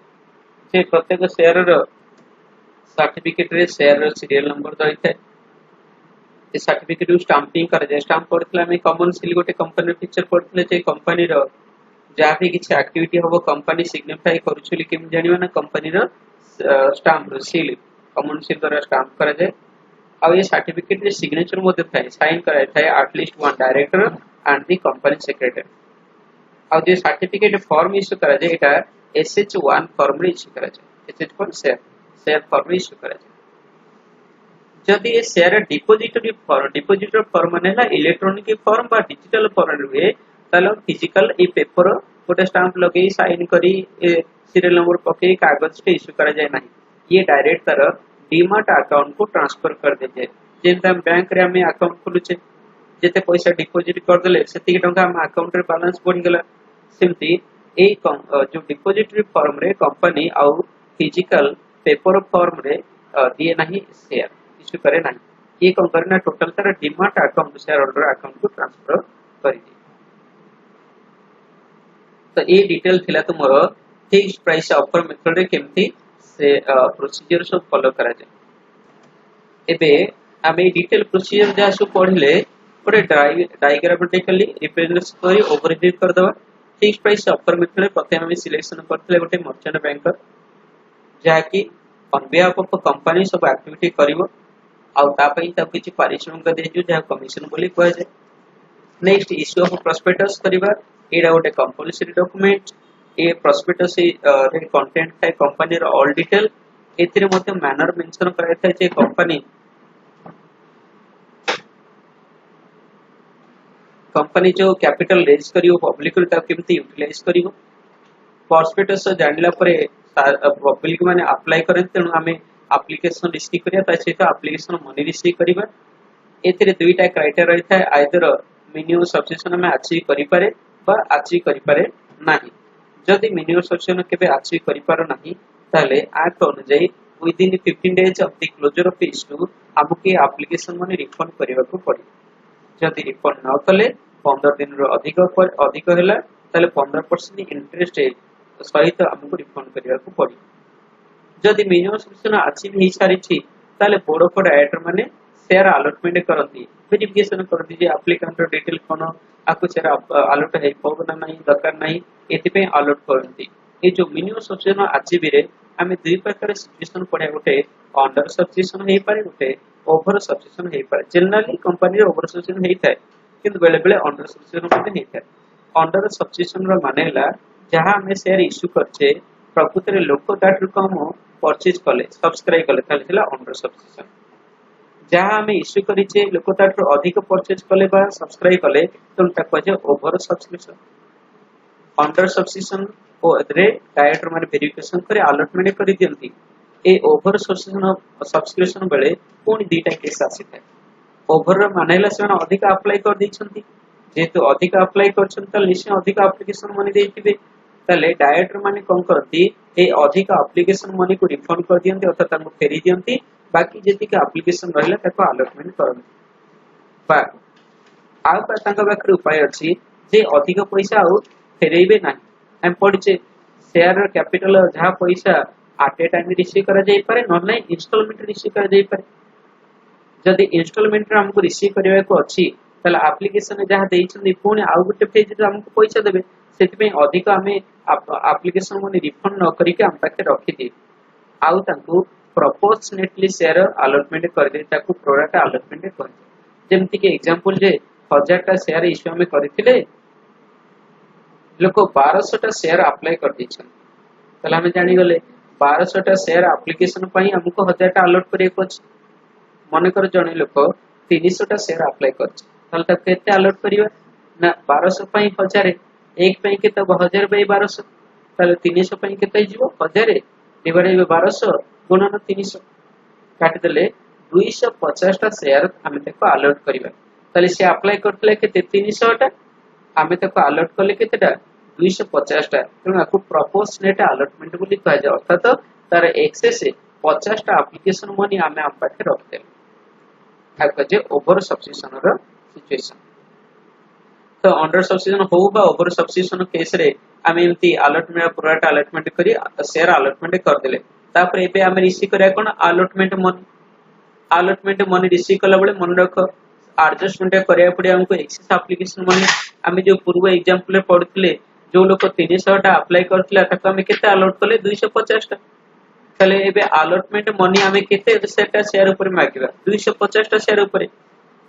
S1: प्रत्येक शेयर रो सर्टिफिकेट रे शेयर रो सीरियल नंबर दई थाय ए सर्टिफिकेट को स्टाम्पिंग कर जाय स्टाम्प पड़तला हमें कॉमन सील गोटे कंपनी फीचर पड़तले जे कंपनी रो जहाँ भी किसी एक्टिविटी हम कंपनी सिग्निफाई करूछली केम जानिबा ना कंपनी रो स्टाम्प रो सील कॉमन सील द्वारा स्टाम्प करा जाय अब ये सर्टिफिकेट रे सिग्नेचर मध्ये थाय साइन करा थाय at least one director and the company secretary अब जे सर्टिफिकेट फॉर्म इश्यू करा जाय एटा SH1 फॉर्म रे इश्यू करा जाय SH1 शेयर फॉर्म इश्यू करा जाय जदि ये शेयर डिपोजिटरी फॉर्म माने ला इलेक्ट्रॉनिक फॉर्म बा डिजिटल फॉर्म रे तालो फिजिकल ए पेपर गोटे स्टाम्प लगे साइन करी सीरियल नंबर पके कागज के इश्यू करा जाय नाही ये डायरेक्ट तर डीमार्ट अकाउंट को ट्रांसफर कर दे जाय जेंता बैंक रे हमें अकाउंट खोलुचे जेते पैसा डिपॉजिट कर देले सेति टंका हम अकाउंट रे बैलेंस बढ़ गेला सेमती ए जो डिपॉजिटरी फॉर्म रे कंपनी आउ फिजिकल पेपर फॉर्म रे दिए नाही शेयर इश्यू करे नाही ये कौन करना टोटल तर DMart account share holder account को ट्रांसफर करी दे तो ये डिटेल थिला तुमरो फिक्स्ड प्राइस ऑफर मेथड रे केमती से प्रोसीजर सब फॉलो करा जाय एबे आमे डिटेल प्रोसीजर जा सब पढले गोटे डायग्रामेटिकली रिप्रेजेंट करी ओवरव्यू कर दवा फिक्स्ड प्राइस ऑफर मेथड रे प्रथम हम सिलेक्शन करथले गोटे मर्चेंट बैंकर जहा कि ऑन बिहाफ ऑफ कंपनी सब एक्टिविटी करिवो आउ ता पई ता किछि पारिश्रमिक देजु जहा कमीशन बोली कहै जाय नेक्स्ट इश्यू ऑफ प्रोस्पेक्टस करिवा एडा गोटे कंपलसरी डॉक्यूमेंट ए प्रोस्पेक्टस रे कंटेंट थाय कंपनी रो ऑल डिटेल एथिरे मध्ये मैनर मेंशन कराय थाय जे कंपनी जो कैपिटल रेज करियो पब्लिक रे ता केमती यूटिलाइज करिवो प्रोस्पेक्टस जानला परे पब्लिक माने अप्लाई करन तेनु हमें एप्लीकेशन रिसीव करिया ता सहित एप्लीकेशन मनी रिसीव करिबा एथिरे दुईटा क्राइटेरिया रही थाय आइदर मिनिमम सब्सक्रिप्शन में अचीव करि पारे बा अचीव करि पारे नाही जदि मिनिमम सब्सक्रिप्शन केबे अचीव करि पारो नाही ताले एक्ट अनुसार within 15 days of the closure of issue हमके एप्लीकेशन मनी रिफंड करिवा को पड़ी जदि रिफंड न कले 15 दिन रो अधिक हैला ताले 15% इंटरेस्ट सहित हमको रिफंड करिवा को पड़ी जदि मिनिमम सब्सक्रिप्शन अचीव ही सारी छी ताले बोर्ड ऑफ डायरेक्टर माने शेयर अलॉटमेंट करती वेरिफिकेशन करती जे एप्लीकेंट डिटेल कोन आकु शेयर अलॉट है पब ना नहीं दरकार नहीं एति पे अलॉट करती ए जो मिनिमम सब्सक्रिप्शन अचीव रे हमें दुई प्रकार सिचुएशन पड़े गोटे अंडर सब्सक्रिप्शन हे पारे गोटे ओवर सब्सक्रिप्शन हे पारे जनरली कंपनी रे ओवर सब्सक्रिप्शन हे थाए किंतु बेले बेले अंडर सब्सक्रिप्शन मध्ये हे थाए अंडर सब्सक्रिप्शन रो मानेला जहां हमें शेयर इश्यू करछे प्रकृति रे लोक ताठु कम परचेज कले सब्सक्राइब कले ताले हिला अंडर सब्सक्रिप्शन जहां हमें इश्यू करिचे लोक ताठु अधिक परचेज कले बा सब्सक्राइब कले तो ताको जे ओवर सब्सक्रिप्शन अंडर सब्सक्रिप्शन ओ रे डायरेक्टर माने वेरिफिकेशन करे अलॉटमेंट करि दियंती ए ओवर सब्सक्रिप्शन बेले कोन दीटा केस आसीता ओवर मानेला से अधिक अप्लाई कर दैछंती जेतु अधिक अप्लाई करछन त निश्चय अधिक एप्लीकेशन मनी देथिबे तले डायरेक्टर माने कोन करती ए अधिक एप्लीकेशन मनी को रिफंड कर दियंती अर्थात ताको फेरी दियंती बाकी जेति के एप्लीकेशन रहला ताको अलॉटमेंट करन बा आउ तांका बाकर उपाय अछि जे अधिक पैसा आउ फेरेइबे नाही हम पढिचे शेयर कैपिटल जहां पैसा एट ए टाइम रिसीव करा जाई पारे न नहीं इंस्टॉलमेंट रिसीव करा जाई पारे जदि इंस्टॉलमेंट रे हमको रिसीव करबा को अछि तले एप्लीकेशन जहां देइछन पुणी आउ गुटे पेज रे हमको पैसा देबे सेति पे अधिक हमें एप्लीकेशन मनी रिफंड न करी के हम पाखे रखि दे आउ तांको प्रोपोर्शनेटली शेयर अलॉटमेंट कर दे ताको प्रोडक्ट अलॉटमेंट कर जेमति के एग्जांपल जे 1000टा शेयर इश्यू आम करथिले लोक 1200टा शेयर अप्लाई कर दिछन तले हम जानि गले 1200टा शेयर एप्लीकेशन पई हमको 1000टा अलॉट करे को अछि मन कर जने लोक 300टा शेयर अप्लाई करछ तले त केते अलॉट करिवा ना 1200 पई 1000 एक पई केते 1000 बाय 1200 तले 300 पई केते जिवो 1000 डिवाइड बाय 1200 गुणन 300 काटि देले 250 टा शेयर हम तेको अलॉट करिवा तले से अप्लाई करतले केते 300 टा हम तेको अलॉट करले केतेटा 250 टा तेणु आपको प्रोपोर्शनेट अलॉटमेंट बोली कहा जाय अर्थात तार एक्सेस 50 टा एप्लीकेशन मनी आमे हम पाखे रखते हाक जे ओवर सब्सक्रिप्शन रो सिचुएशन तो अंडर सब्सक्रिप्शन हो बा ओवर सब्सक्रिप्शन केस रे आमे एमती अलॉटमेंट प्रोडक्ट अलॉटमेंट करी शेयर अलॉटमेंट कर देले तापर एबे आमे रिसीव करे कोन अलॉटमेंट मनी रिसीव कला बळे मन रख एडजस्टमेंट करिया पड़े हमको एक्सेस एप्लीकेशन मनी आमे जो पूर्व एग्जांपल रे पढितले जो लोक 300 टा अप्लाई करथिला ताको हमें केते अलॉट कले 250 टा तले एबे अलॉटमेंट मनी हमें केते सेटा शेयर ऊपर मागिबा 250 टा शेयर ऊपर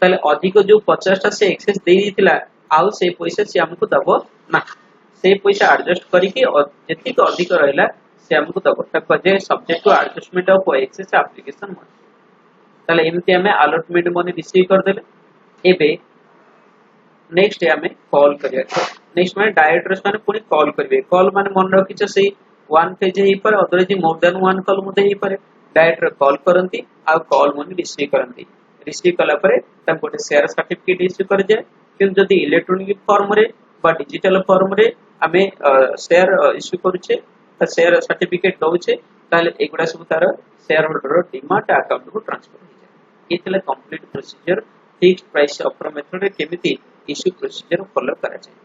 S1: तले अधिक जो 50 टा से एक्सेस दे दिथिला आउ से पैसा से हमको दबो ना से पैसा एडजस्ट करी कि जति को अधिक रहला से हमको दबो तक जे subject to adjustment of excess application money तले एमती हमें अलॉटमेंट मनी रिसीव कर देले एबे नेक्स्ट हमें कॉल करिया नेक्स्ट में डायरेक्टर्स माने पुनी कॉल करबे कॉल माने मन रखिछ से वन पेज ही पर अदरजी मोर देन वन कॉल मुदे ही पर डायरेक्टर कॉल करंती आ कॉल मनी रिसीव करंती रिसीव कला परे तम गोटे शेयर सर्टिफिकेट इश्यू कर जाय कि जदी इलेक्ट्रॉनिक फॉर्म रे बा डिजिटल फॉर्म रे हमें शेयर इश्यू करूछे त शेयर सर्टिफिकेट दउछे ताले एगुडा सब तार शेयर होल्डर डीमैट अकाउंट को ट्रांसफर हो जाय इतले complete procedure fixed price offer method रे केमिति इश्यू प्रोसीजर फॉलो करा जाय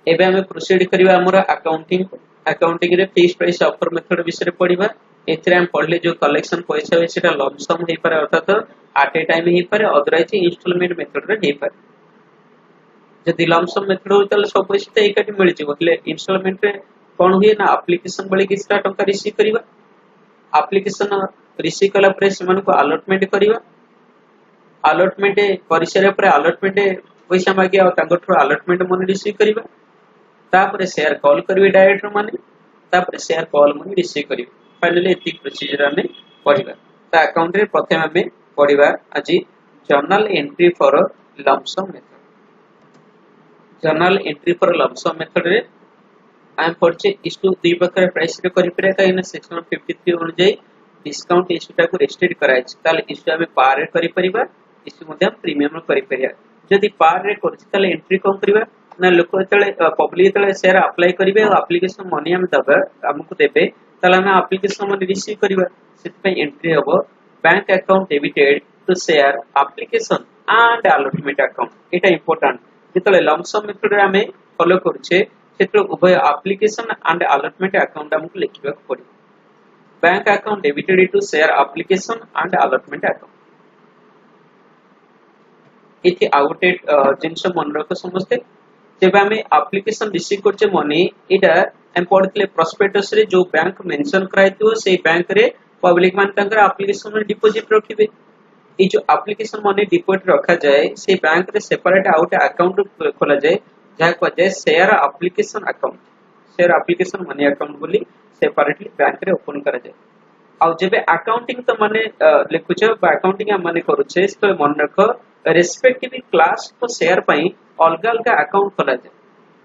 S1: एबे हमें प्रोसीड करिवा हमर अकाउंटिंग रे फिक्स्ड प्राइस ऑफर मेथड विषय पढिबा एथरे हम पढले जो कलेक्शन पैसा है सेटा लम सम हे पारे अर्थात एट ए टाइम हे पारे अदरवाइज इंस्टॉलमेंट मेथड रे हे पारे जदि लम सम मेथड हो तले सब पैसा त एकाटी मिल जिवो ले इंस्टॉलमेंट रे कोन हुए ना एप्लीकेशन बळे किछटा टंका रिसीव करिवा एप्लीकेशन रिसीव कला परे सेमान को अलॉटमेंट करिवा अलॉटमेंट परिसर पर अलॉटमेंट पैसा मागे आ तांगठरो अलॉटमेंट मनी रिसीव करिवा तापर शेयर कॉल करिवे डायरेक्टर माने तापर शेयर कॉल मनी रिसीव करिवे फाइनली एति प्रोसीजर हमें पढिबा ता अकाउंट रे प्रथम हमें पढिबा आजि journal entry for lump sum method journal entry for lump sum method रे आई एम पढचे इस्टू दुई प्रकार प्राइस रे करि परे काइना सेक्शन 53 अनुसार डिस्काउंट इश्यूटा को रेस्ट्रिक्ट कराय ताले इश्यू हमें पार रे करि परिबा इश्यू मध्ये प्रीमियम करि परिया जदि पार रे करछि ताले एंट्री कोन करिबा ना लोक तळे पब्लिक तळे शेयर अप्लाई करिवे और एप्लीकेशन मनी हम दबा हमको देबे ताले हम एप्लीकेशन मनी रिसीव करिवा सेति पे एंट्री हबो bank account debited to share application and allotment account एटा इंपोर्टेंट जेतळे लंप सम मेथड रे हमें फॉलो करछे सेतळे उभय एप्लीकेशन एंड अलॉटमेंट अकाउंट हमको लिखिबा पड़े bank account debited to share application and allotment account इति आउटेड जिंस मन रख समझते जब हमें एप्लीकेशन रिसीव करछे मनी एटा हम पढितले प्रोस्पेक्टस रे जो बैंक मेंशन कराइतो से बैंक रे पब्लिक मान तंकर एप्लीकेशन में डिपॉजिट रखिबे ए जो एप्लीकेशन मनी डिपॉजिट रखा जाए से बैंक रे सेपरेट आउट अकाउंट खोला जाए जहा को जाए शेयर एप्लीकेशन मनी अकाउंट बोली सेपरेटली बैंक रे ओपन करा जाए आ जेबे अकाउंटिंग तो माने लिखुछ बा अकाउंटिंग हम माने करूछे तो मन रख रेस्पेक्टिव क्लास को शेयर पई अलग अलग अकाउंट खोला जाए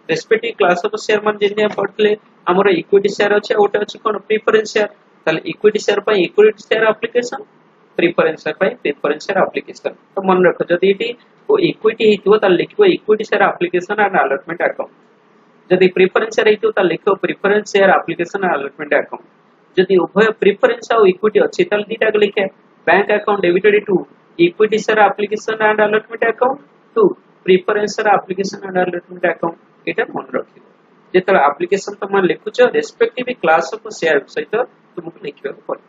S1: रेस्पेक्टिव क्लास ऑफ शेयर मान जेने पडले हमर इक्विटी शेयर अछि ओटा अछि कोन प्रेफरेंस शेयर ताले इक्विटी शेयर पई equity share application preference share पई प्रेफरेंस शेयर एप्लीकेशन तो मन रख जदी इटी ओ इक्विटी हितो ताले लिखबो equity share application and allotment account जदी प्रेफरेंस शेयर हितो ताले लिखो preference share application and allotment account जदी उभय प्रेफरेंस और इक्विटी अछि ताले दीटा लिखे bank account debited to equity share application and allotment account to preference share application and allotment account एटा मन रखिबो जेतले एप्लीकेशन त मन लिखुचो रेस्पेक्टिव क्लास ऑफ शेयर सहित तुमको लिखिबा पड़े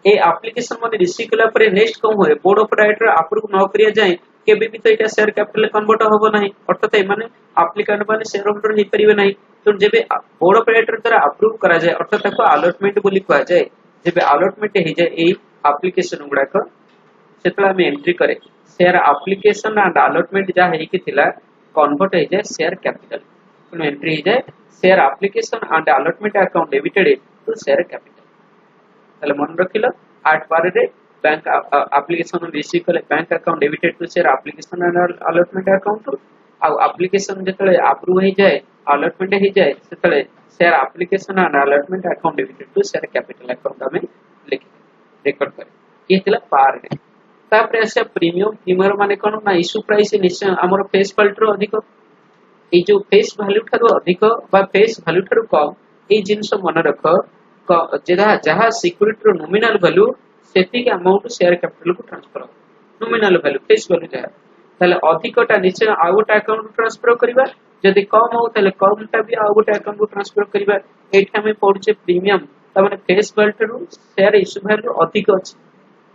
S1: ए एप्लीकेशन माने रिसीव कला परे नेक्स्ट कोन होय बोर्ड ऑफ डायरेक्टर अप्रूव न करिया जाय केबे भी तो एटा शेयर कैपिटल कन्वर्ट होबो नाही अर्थात ए माने एप्लीकेंट माने शेयर होल्डर हे परिबे नाही तो जेबे बोर्ड ऑफ डायरेक्टर द्वारा अप्रूव करा जाय अर्थात ताको अलॉटमेंट बोली कहा जाय जेबे अलॉटमेंट हे जाय ए एप्लीकेशन गुडा को सेतला में एंट्री करे शेयर एप्लिकेशन एंड अलॉटमेंट जहाँ हेकी थिला कन्वर्ट हो जाए शेयर कैपिटल पुणी एंट्री हो जाए share application and allotment account debited to share capital ताले मन रखिलो 8 बार रे बैंक एप्लिकेशन रिसीव कले bank account debited to share application and allotment account आ एप्लिकेशन जतले अप्रूव हो जाए अलॉटमेंट हो जाए सेतले share application and allotment account debited to share capital account हमें लिखि रेकॉर्ड करे ये थिला पार रे तापर आसे प्रीमियम प्रीमियर माने कोन ना इश्यू प्राइस निश्चय हमर फेस वैल्यू रो अधिक ए जो फेस वैल्यू ठारो अधिक बा फेस वैल्यू ठारो कम ए जिंस मन रख जहा जहा सिक्योरिटी रो नॉमिनल वैल्यू सेति के अमाउंट शेयर कैपिटल को transfer nominal value face value जहा ताले अधिकटा निश्चय आ गोटे अकाउंट ट्रांसफर करबा जदि कम हो ताले कमटा भी आ गोटे अकाउंट को ट्रांसफर करबा एठी हमें पड़ुचे प्रीमियम त माने फेस वैल्यू रो शेयर इश्यू वैल्यू अधिक अछि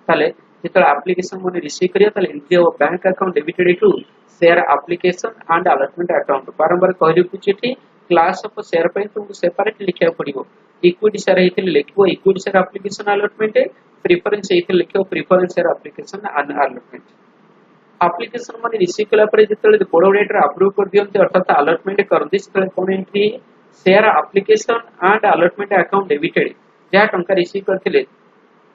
S1: ताले जेतले एप्लिकेशन मनी रिसीव करिया ताले entry of bank account debited to share application and allotment account बारंबार कहरि पुछिठी क्लास ऑफ शेयर पे तुमको सेपरेट लिखिया पड़िबो इक्विटी शेयर हेतिले लिखबो equity share application allotment preference हेतिले लिखबो preference share application and allotment application money receive कला परे जेतले बोर्ड ऑफ डायरेक्टर अप्रूव कर दियंते अर्थात अलॉटमेंट करदी सेतले कोन entry share application and allotment account debited जहा टंका रिसीव करथिले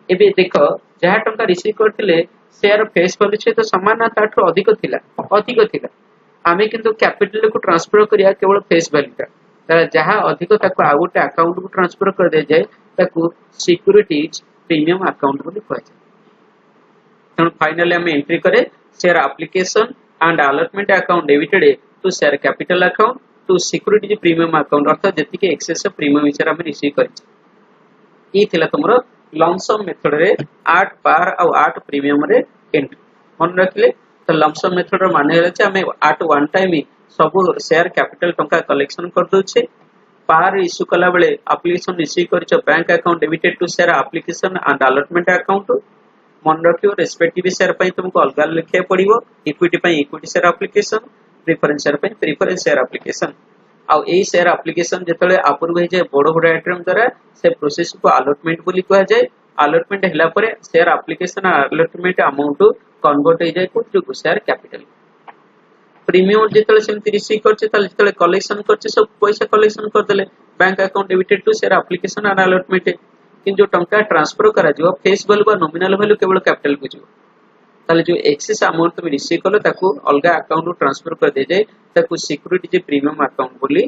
S1: एबे देख जहा टंका रिसीव करथिले शेयर फेस वैल्यू से तो समान ना ताठो अधिक थिला आमे किंतु कैपिटल को ट्रांसफर करिया केवल फेस वैल्यू ता जहा अधिक ताको आ गोटे अकाउंट को ट्रांसफर कर दे जाय ताको सिक्योरिटीज प्रीमियम अकाउंट बोली कहै छै तन फाइनली हम एंट्री करे share application and allotment account debited to share capital account to securities premium account अर्थात जति के एक्सेस प्रीमियम विचार हम रिसीव करि ई थिला तमरो लमसम मेथड रे 8 पार और 8 प्रीमियम रे एंट्री मन रखले तो लमसम मेथड रो माने होले हमें 8 वन टाइम सब शेयर कैपिटल टंका कलेक्शन कर दोछे पार इश्यू कला बेले एप्लिकेशन रिसीव करछ bank account debited to share application and allotment account मन रखियो रेस्पेक्टिव शेयर पई तुमको अलग लिखे पड़िबो इक्विटी पई equity share application preference share पई प्रेफरेंस शेयर एप्लिकेशन आ ए शेयर एप्लिकेशन जेतले अप्रूव हो जाए बोर्ड ऑफ डायरेक्टर द्वारा से प्रोसेस को अलॉटमेंट बोली कहा जाए अलॉटमेंट हैला परे share application allotment amount convert हो जाए को शेयर कैपिटल प्रीमियम जेतले सेमति रिसीव करछे ताले जेतले कलेक्शन करछे सब पैसा कलेक्शन कर देले bank account debited to share application and allotment किन जो टंका ट्रांसफर करा जो फेस वैल्यू बा नॉमिनल वैल्यू केवल कैपिटल को जो ताले जो एक्सेस अमाउंट तुम रिसीव कलो ताको अलगा अकाउंट को ट्रांसफर कर दे जाए ताको सिक्योरिटी जे प्रीमियम अकाउंट बोली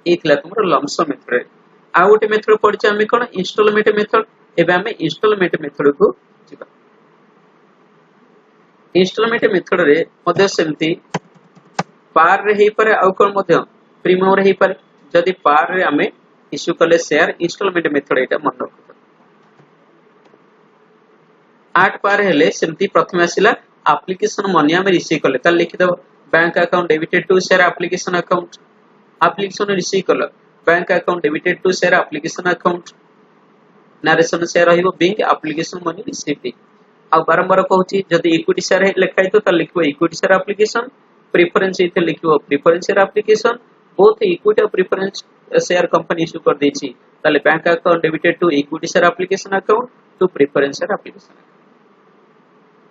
S1: ए थिला तुमरो लमसम मेथड आ गोटे मेथड पड़छ हम कोन इंस्टॉलमेंट मेथड एबे हम इंस्टॉलमेंट मेथड को जिबा इंस्टॉलमेंट मेथड रे मध्ये सेमती पार रे हे पर आ कोन मध्ये प्रीमियम रे हे पर जदी पार रे हमें इश्यू कले शेयर इंस्टॉलमेंट मेथड एटा मन रखो 8 पार हेले सेमती प्रथम आसिला एप्लिकेशन मनी हम रिसीव कले त लिखि दो bank account debited to share application account application receive कल bank account debited to share application account narration share रहिबो बैंक एप्लिकेशन मनी रिसीव्ड आ बारंबार कहूची जदी इक्विटी शेयर है लिखाई तो त लिखबो इक्विटी शेयर एप्लिकेशन प्रेफरेंस इथे लिखबो preference share application both equity और प्रेफरेंस शेयर कंपनी इश्यू कर देछि ताले bank account debited to equity share application account to preference share application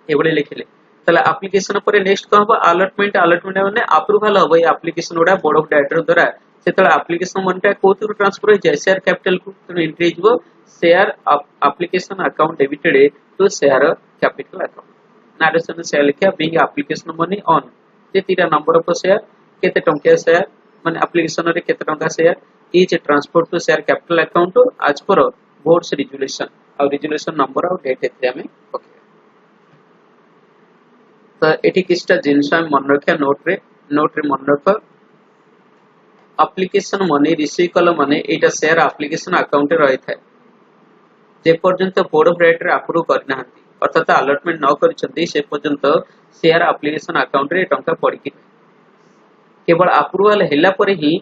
S1: एबडे लिखले ताले एप्लिकेशन पर नेक्स्ट कहबो अलॉटमेंट माने अप्रूवल होबो ए एप्लिकेशन ओडा बोर्ड ऑफ डायरेक्टर द्वारा सेतले एप्लिकेशन मनटा कोथु ट्रांसफर हो जाय शेयर कैपिटल को एंट्री जबो share application account debited to share capital account narration share लिखा बिंग एप्लिकेशन मनी ऑन तेतीरा नंबर ऑफ शेयर केते टंका शेयर माने एप्लिकेशन रे केते टंका share is transfer to share capital account आज पर बोर्ड्स रिजोल्यूशन और रिजोल्यूशन नंबर और डेट एते हमें ओके तो एठी किछटा जिंस हम मन रखिया नोट रे मन रख एप्लिकेशन मनी रिसीव कल माने एटा शेयर एप्लिकेशन अकाउंट रे रही थाए जे पर्यंत बोर्ड ऑफ डायरेक्टर अप्रूव करना हंती अर्थात अलॉटमेंट न करिसंती से पर्यंत शेयर एप्लिकेशन अकाउंट रे टंका पड़की केवल अप्रूवल हैला पर ही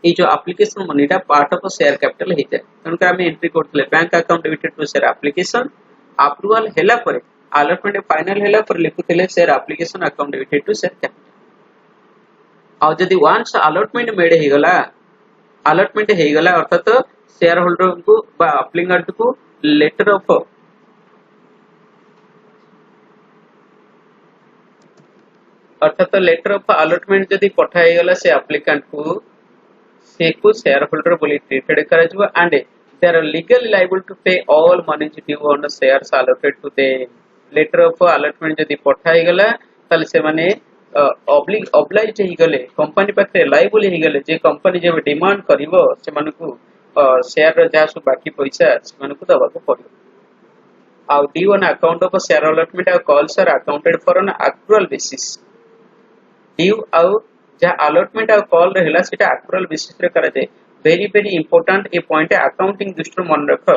S1: ए जो एप्लिकेशन मनीटा पार्ट ऑफ शेयर कैपिटल हे जाय तनका हम एंट्री करथले bank account debited to share application approval हैला पर अलॉटमेंट फाइनल हैला पर लिखुथले share application account debited to share capital आ जदी वंस अलॉटमेंट मेड हे गला अर्थात शेयर होल्डर को बा एप्लिकेंट को लेटर ऑफ अर्थात लेटर ऑफ अलॉटमेंट जदि पठाई गला से एप्लिकेंट को से को शेयर होल्डर बोली ट्रीटेड करा जिवो and they are legally liable to pay all money due on the shares allotted to they letter of allotment जदि पठाई गला ताले से माने ऑब्लाइज ही गले कंपनी पाखे लायबल ही गले जे कंपनी जे डिमांड करिवो से मानको शेयर रो जासु बाकी पैसा से मानको दबा को पड़ियो आउ due on account of share allotment आउ calls are accounted for on actual basis due आउ जहाँ अलॉटमेंट आउ कॉल रहला सेटा एक्चुअल बेसिस रे करा जाय वेरी इंपोर्टेंट ए पॉइंट अकाउंटिंग दृष्टि मन रख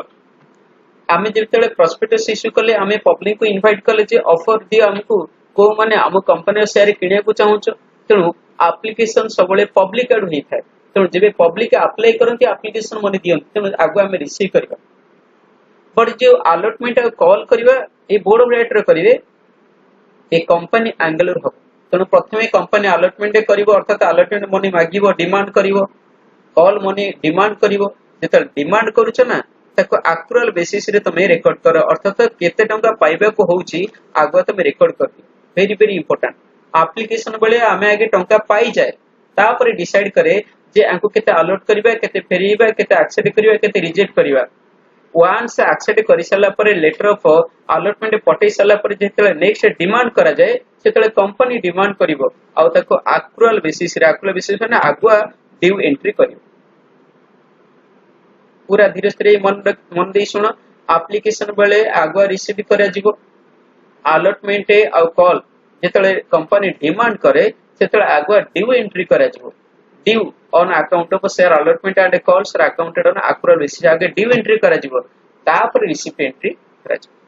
S1: आमे जेतेले प्रोस्पेक्टस इश्यू कले आमे पब्लिक को इनवाइट कले जे ऑफर दियो हमको को माने हम कंपनी शेयर किने को चाहूछ तेनु एप्लीकेशन सबले पब्लिक आड होई थाए तेनु जेबे पब्लिक अप्लाई करंती एप्लीकेशन मने दियंती तेनु आगु आमे रिसीव करबा बट जो अलॉटमेंट आ कॉल करबा ए बोर्ड ऑफ डायरेक्टर करिवे ए कंपनी एंगल हो तेनु प्रथमे कंपनी अलॉटमेंट करिवो अर्थात अलॉटमेंट मनी मागिवो डिमांड करिवो कॉल मनी डिमांड करिवो जेता डिमांड करूछ ना ताको एक्चुअल बेसिस रे तमे रिकॉर्ड कर अर्थात केते टंका पाइबा को होउची आगो तमे रिकॉर्ड कर वेरी इंपोर्टेंट एप्लीकेशन बेले आमे आगे टंका पाई जाए तापर डिसाइड करे जे आंको केते अलॉट करबा केते फेरीबा केते एक्सेप्ट करबा केते रिजेक्ट करबा वंस एक्सेप्ट करि साला परे लेटर ऑफ अलॉटमेंट पठै साला परे जेतले नेक्स्ट डिमांड करा जाए सेतले कंपनी डिमांड करिवो आ ताको एक्चुअल बेसिस माने आगुआ ड्यू एंट्री करिवो पूरा धीरे धीरे मन दे सुन एप्लीकेशन बेले आगुआ रिसीव करा जिवो अलॉटमेंट आ कॉल जेतले कंपनी डिमांड करे सेतले आगुआ ड्यू एंट्री करा जिवो due on account of share allotment and calls are accounted on actual basis आगे ड्यू एंट्री करा जिवो तापर रिसीव एंट्री करा जिवो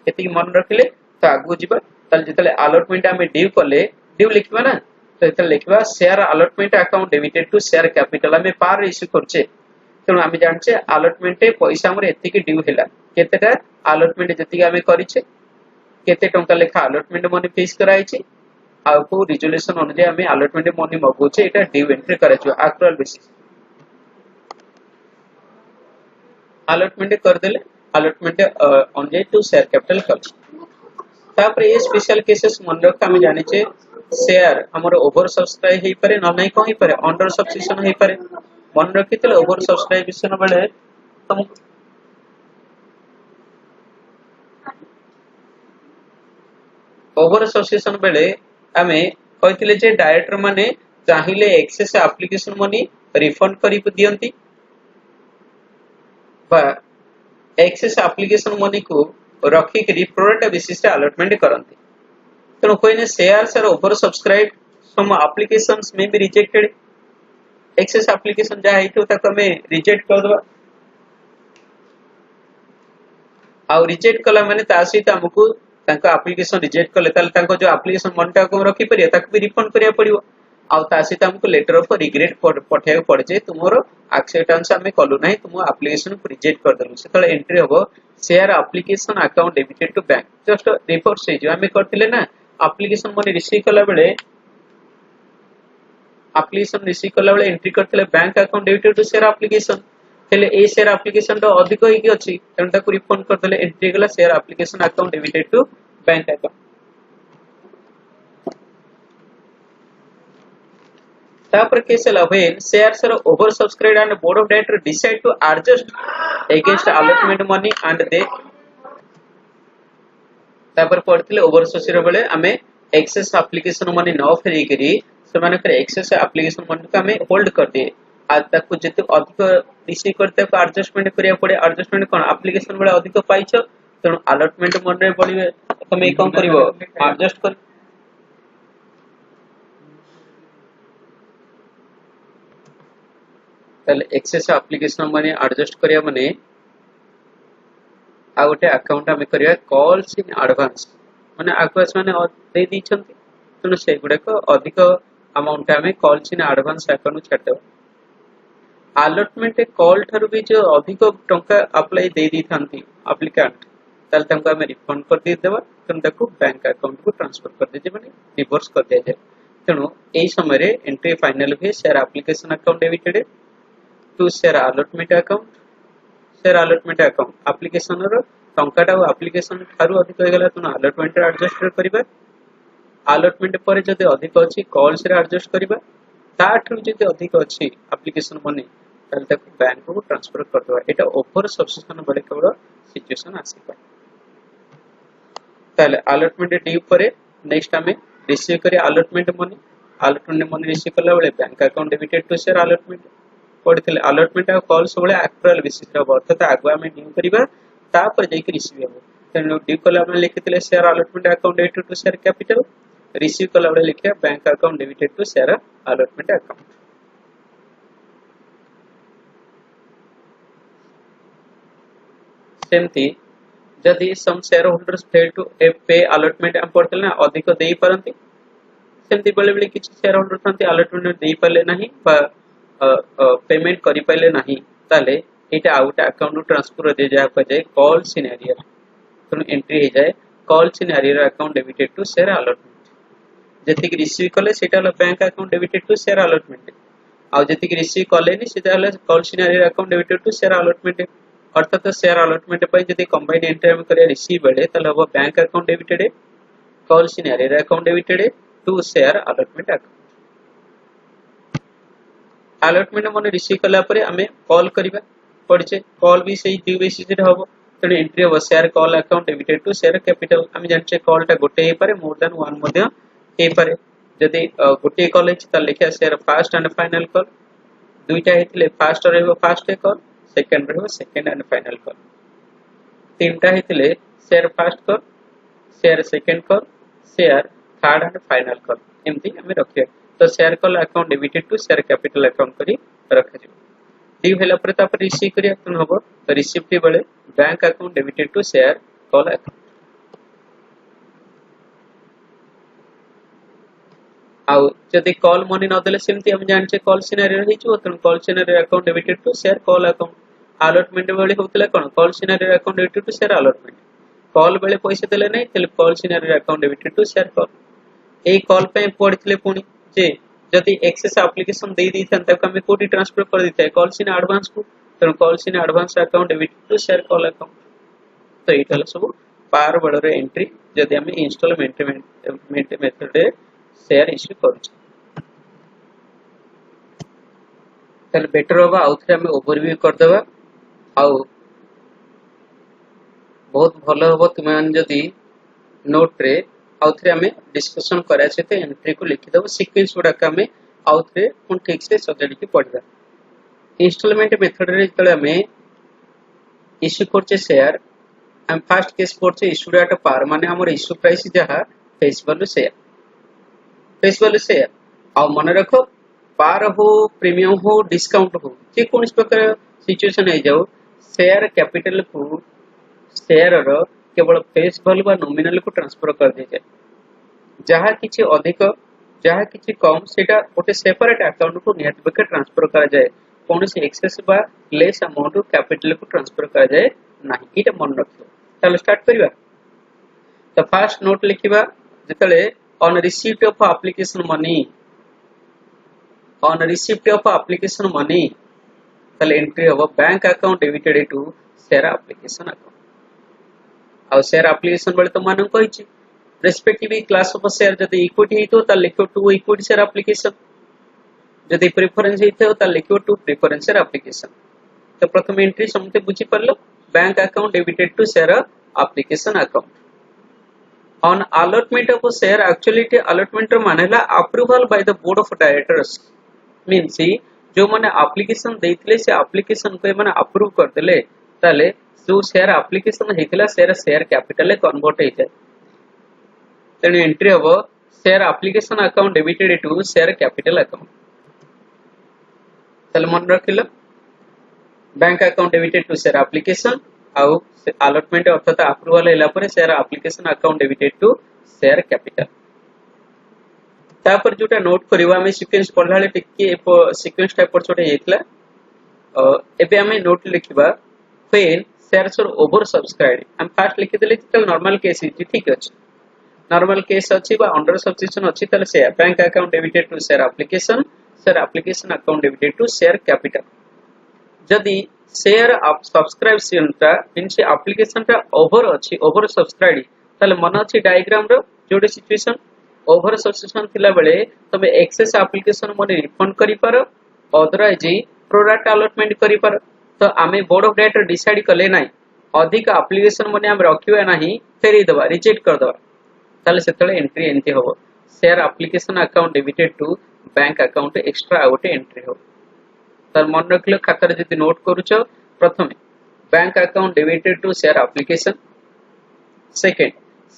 S1: एति मन रखले तो आगु जिबा तल जेतले अलॉटमेंट हमें ड्यू कले ड्यू लिखबा ना तो एतले लिखबा share allotment account debited to share capital हमें पार इश्यू करछे तेणु आम जानचे अलॉटमेंट पैसा हमर एति की ड्यू हैला केतेटा अलॉटमेंट जति आमे करिछे केते टंका लेखा अलॉटमेंट मनी फिक्स कराइछे आ को रिजोल्यूशन अनुसार आमे अलॉटमेंट मनी मगुछे एटा ड्यू एंट्री कराइछो एक्चुअल बेसिस अलॉटमेंट कर देले अलॉटमेंट ऑन जे टू शेयर कैपिटल कल तापर ये स्पेशल केसेस मन रख आमे जानि छे शेयर हमर ओवर सब्सक्राइब हे पारे न नै कहि पारे अंडर सब्सक्रिप्शन हे पारे मन रखितले ओवर सब्सक्रिप्शन बेले तुम ओवर सब्सक्रिप्शन बेले आमे कहितले जे डायरेक्टर माने चाहिले एक्सेस एप्लीकेशन मनी रिफंड करि दियंती बा एक्सेस एप्लीकेशन मनी को रखी करी प्रोडक्ट बेसिस रे अलॉटमेंट करंती तनो कोइने shares are over subscribe some applications may be rejected excess application जा हेतु तक हमें रिजेक्ट कर दबा आ रिजेक्ट कला माने ता सहित हमकु तांका एप्लीकेशन रिजेक्ट कले ताल तांको जो एप्लीकेशन मनटा को रखी परिया ताक भी रिफंड करिया पड़ियो आ ता सहित हमकु लेटर ऑफ रिग्रेट पठाय पड़ जे तुमरो एक्सेप्टेंस हमें कलु नाही तुम एप्लीकेशन को रिजेक्ट कर दलु सेतले एंट्री होबो share application account debited to bank just report से जो हमें करथिले ना एप्लीकेशन मनी रिसीव कला बेले एप्लीकेशन रिसीव कला बेले एंट्री करथिले bank account debited to share application हेले ए शेयर एप्लीकेशन तो अधिक होई कि अछि तन ताको रिफंड कर देले एंट्री गला share application account debited to bank account तापर केस लवे shares are over subscribed and board of director decide to adjust against allotment money and दे तापर पड़थिले ओवर सब्सक्राइब बेले हमें एक्सेस एप्लीकेशन मनी न फेरी करी से माने कर एक्सेस एप्लीकेशन मनी को हमें होल्ड कर दिए आ ताको जते अधिक रिसीव करते को एडजस्टमेंट करिया पड़े एडजस्टमेंट कोन एप्लीकेशन बेले अधिक पाइछो तेणु अलॉटमेंट मन रे पड़िबे तमे कोन करिवो एडजस्ट कर तले एक्सेस एप्लीकेशन मनी एडजस्ट करिया माने आ गोटे अकाउंट हमें करिया कॉल्स इन एडवांस माने आक्वास माने दे दी छंती तेणु से गुडे को अधिक अमाउंट हमें कॉल्स इन एडवांस अकाउंट छाडो अलॉटमेंट कॉल थारु भी जो अधिक टंका अप्लाई दे दी थांती एप्लीकेंट ताल तंका हमें रिफंड कर दे देबा तन ताको बैंक अकाउंट को ट्रांसफर कर दे जे माने रिवर्स कर दे जाए तेणु एई समय रे एंट्री फाइनल हुए share application account debited to share allotment account application रो टंकाटा एप्लीकेशन थारु अधिक हो गला तन अलॉटमेंट एडजस्ट करबा allotment पर जदि अधिक अछि कॉल्स रे एडजस्ट करिबा ताठु जदि अधिक अछि एप्लीकेशन मनी ताले ताको बैंक को ट्रांसफर कर दवा एटा ओवर सब्सक्रिप्शन बेले केवल सिचुएशन आसी पाए ताले allotment ड्यू परे नेक्स्ट हमें रिसीव करी allotment मनी रिसीव करला बेले bank account debited to share allotment पड़ितले allotment आ कॉल सब बेले एक्चुअल बेसिस रे अर्थात आगु हमें ड्यू करिबा तापर जे कि रिसीव हो तेनु ड्यू कला हम लिखितले share allotment account debited to share capital receive कला बेले लिखिया bank account debited to share allotment account सेमती जदि some share holders fail to pay allotment हम पड़तले ना अधिक देई परंती सेमती बेले बेले किछि शेयर होल्डर थांती allotment देई पाले नाही बा पेमेंट करि पाले नाही ताले एटा आउट अकाउंट ट्रांसफर दे जाय पजे कॉल सिनेरियो तो एंट्री हे जाय call scenario account debited to share allotment जति कि रिसीव कले सेटा bank account debited to share allotment आ जति कि रिसीव कले नि सेटा call scenario account debited to share allotment अर्थात शेयर allotment पय जति कंबाइंड एंट्री हम करे रिसीव बेले तले हो bank account debited call scenario account debited to share allotment account allotment मने रिसीव कला परे हमें कॉल करिबा पड़छे कॉल भी सही ड्यू बेसिस रे होबो तने एंट्री हो share call account debited to share capital हम जानचे कॉल टा गोटे हे पारे मोर देन वन मध्ये हे पारे जदि गोटे कॉल अछि त लिखिया share first and final call दुईटा हेतले फर्स्ट रहबो फर्स्ट कॉल सेकंड रहबो सेकंड एंड फाइनल कॉल तीनटा हेतले share first call share second call share third and final call एमती हम रखिया तो share call account debited to share capital account करी रखा जिवो ड्यू हेला पर तापर रिसीव करिया कोन होबो तो रिसीप्ट बेले bank account debited to share call account आउ जदि कॉल मनी न देले सेमती हम जानचे कॉल सिनेरियो हि छु तो call scenario account debited to share call account allotment बेले होतले कोन call scenario account debited to share allotment call बेले पैसे देले नै तेले call scenario account debited to share call एई कॉल पे पड़ितले पुनी जे जदि एक्सेस एप्लीकेशन दे दी थन तक हमें कोडी ट्रांसफर कर देता है कॉल सिन एडवांस को तो कॉल सिन advance account debited to share call account तो एटा सब पार बड़ रे एंट्री जदि हम इंस्टॉलमेंट मेथड रे शेयर इश्यू करू तल बेटर होबा आउथरे हम ओवरव्यू कर देबा आउ बहुत भलो होबो तुमान जदि नोट रे आउथरे हमें डिस्कशन करा छै ते एंट्री को लिखि दबो सीक्वेंस गुडा का हमें आउथरे कोन ठीक से सजाडी के पड़बा इंस्टॉलमेंट मेथड रे तळे हमें इश्यू करचे शेयर हम फर्स्ट केस करचे इश्यू एट पार माने हमर इश्यू प्राइस जहा फेस वैल्यू शेयर आ मन रखो पार हो प्रीमियम हो डिस्काउंट हो जे कोन प्रकार सिचुएशन है जाओ शेयर कैपिटल को शेयर रो केवल फेस वैल्यू बा नॉमिनल को ट्रांसफर कर दे जाए जहा किछि अधिक जहा किछि कम सेटा ओटे सेपरेट अकाउंट को नेट बके ट्रांसफर करा जाए कोनसी एक्सेस बा लेस अमाउंट ऑफ कैपिटल को ट्रांसफर करा जाए नाही इटा मन रखियो चलो स्टार्ट करिबा तो फर्स्ट नोट लिखिबा जतले on receipt of application money तले एंट्री हो bank account debited to share application account आ शेयर एप्लीकेशन बेले तो मानन कहिछि रेस्पेक्टिव क्लास ऑफ शेयर जदि इक्विटी हितो त लिखो टू इक्विटी शेयर एप्लीकेशन जदि प्रेफरेंस हितो त लिखो टू प्रेफरेंस शेयर एप्लीकेशन तो प्रथम एंट्री समते बुझी परलो bank account debited to share application account on allotment of share actually allotment मानेला approval by the board of directors means जो माने एप्लीकेशन देथिले से एप्लीकेशन को माने अप्रूव कर देले ताले जो शेयर एप्लीकेशन हेतिला शेयर कैपिटल कन्वर्ट हे जाय तेने एंट्री हो share application account debited to share capital account तले मन रखिलो bank account debited to share application आउ allotment अर्थात अप्रूवल हैला पर share application account debited to share capital तापर जोटा नोट करबा हम सीक्वेंस पढलाले टिके सीक्वेंस टाइप पर छोटे हेतला एबे हम नोट लिखिबा when shares are over subscribed हम फर्स्ट लिखि देले त नॉर्मल केस इज ठीक अछि नॉर्मल केस अछि बा अंडर सब्सक्रिप्शन अछि तले share bank account debited to share application account debited to share capital जदि शेयर सब्सक्रिप्शन टा मींस एप्लीकेशन टा ओवर अछि ओवर सब्सक्राइब तले मन अछि डायग्राम रो जोडे सिचुएशन ओभर सब्सक्रिप्शन थिला बेले तमे एक्सेस एप्लीकेशन मनी रिफंड करि पारो अदरवाइज प्रोडक्ट अलॉटमेंट करि पारो तो आमे बोर्ड ऑफ डायरेक्टर डिसाइड कले नाही अधिक एप्लीकेशन मनी हम रखिबा नाही फेरी दबा रिजेक्ट कर दबा ताले सेतले एंट्री एंती होबो share application account debited to bank account extra आउटे एंट्री हो तर मन रखिलो खातार जदि नोट करूछ प्रथमे bank account debited to share application second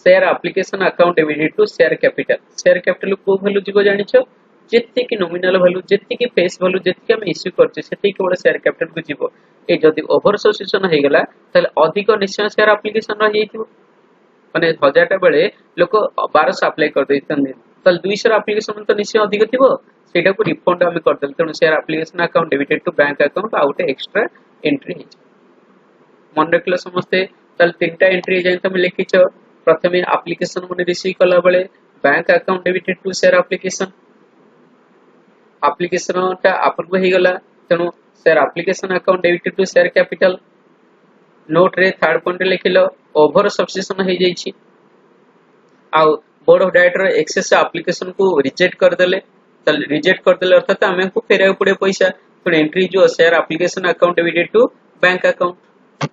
S1: share application account debited to share capital को वैल्यू जीवो जानिछो जेति कि नॉमिनल वैल्यू जेति कि फेस वैल्यू जेति कि हम इश्यू करछे सेति केवल शेयर कैपिटल को जीवो ए जदि ओभर सब्सक्रिप्शन हे गेला तले अधिक निश्चय शेयर एप्लीकेशन रहि जइथिबो माने 1000 टा बेले लोक 1200 अप्लाई कर दैतन तले 200 एप्लीकेशन तो निश्चय अधिक थिबो सेटा को रिफंड हम कर देल तनो share application account debited to bank account out extra entry हे मन रखलो समस्ते तले तीनटा एंट्री जाय तुम लिखिछ प्रथमे एप्लीकेशन मनी रिसीव कला बेले bank account debited to share application टा अप्रूव हे गला तनो share application account debited to share capital note रे थर्ड पॉइंट लिखिलो ओभर सब्सक्रिप्शन हे जाईछि आ board of director excess application को रिजेक्ट कर देले तले रिजेक्ट कर देले अर्थात हमें को फेराय पड़े पैसा तो एंट्री जो share application account debited to bank account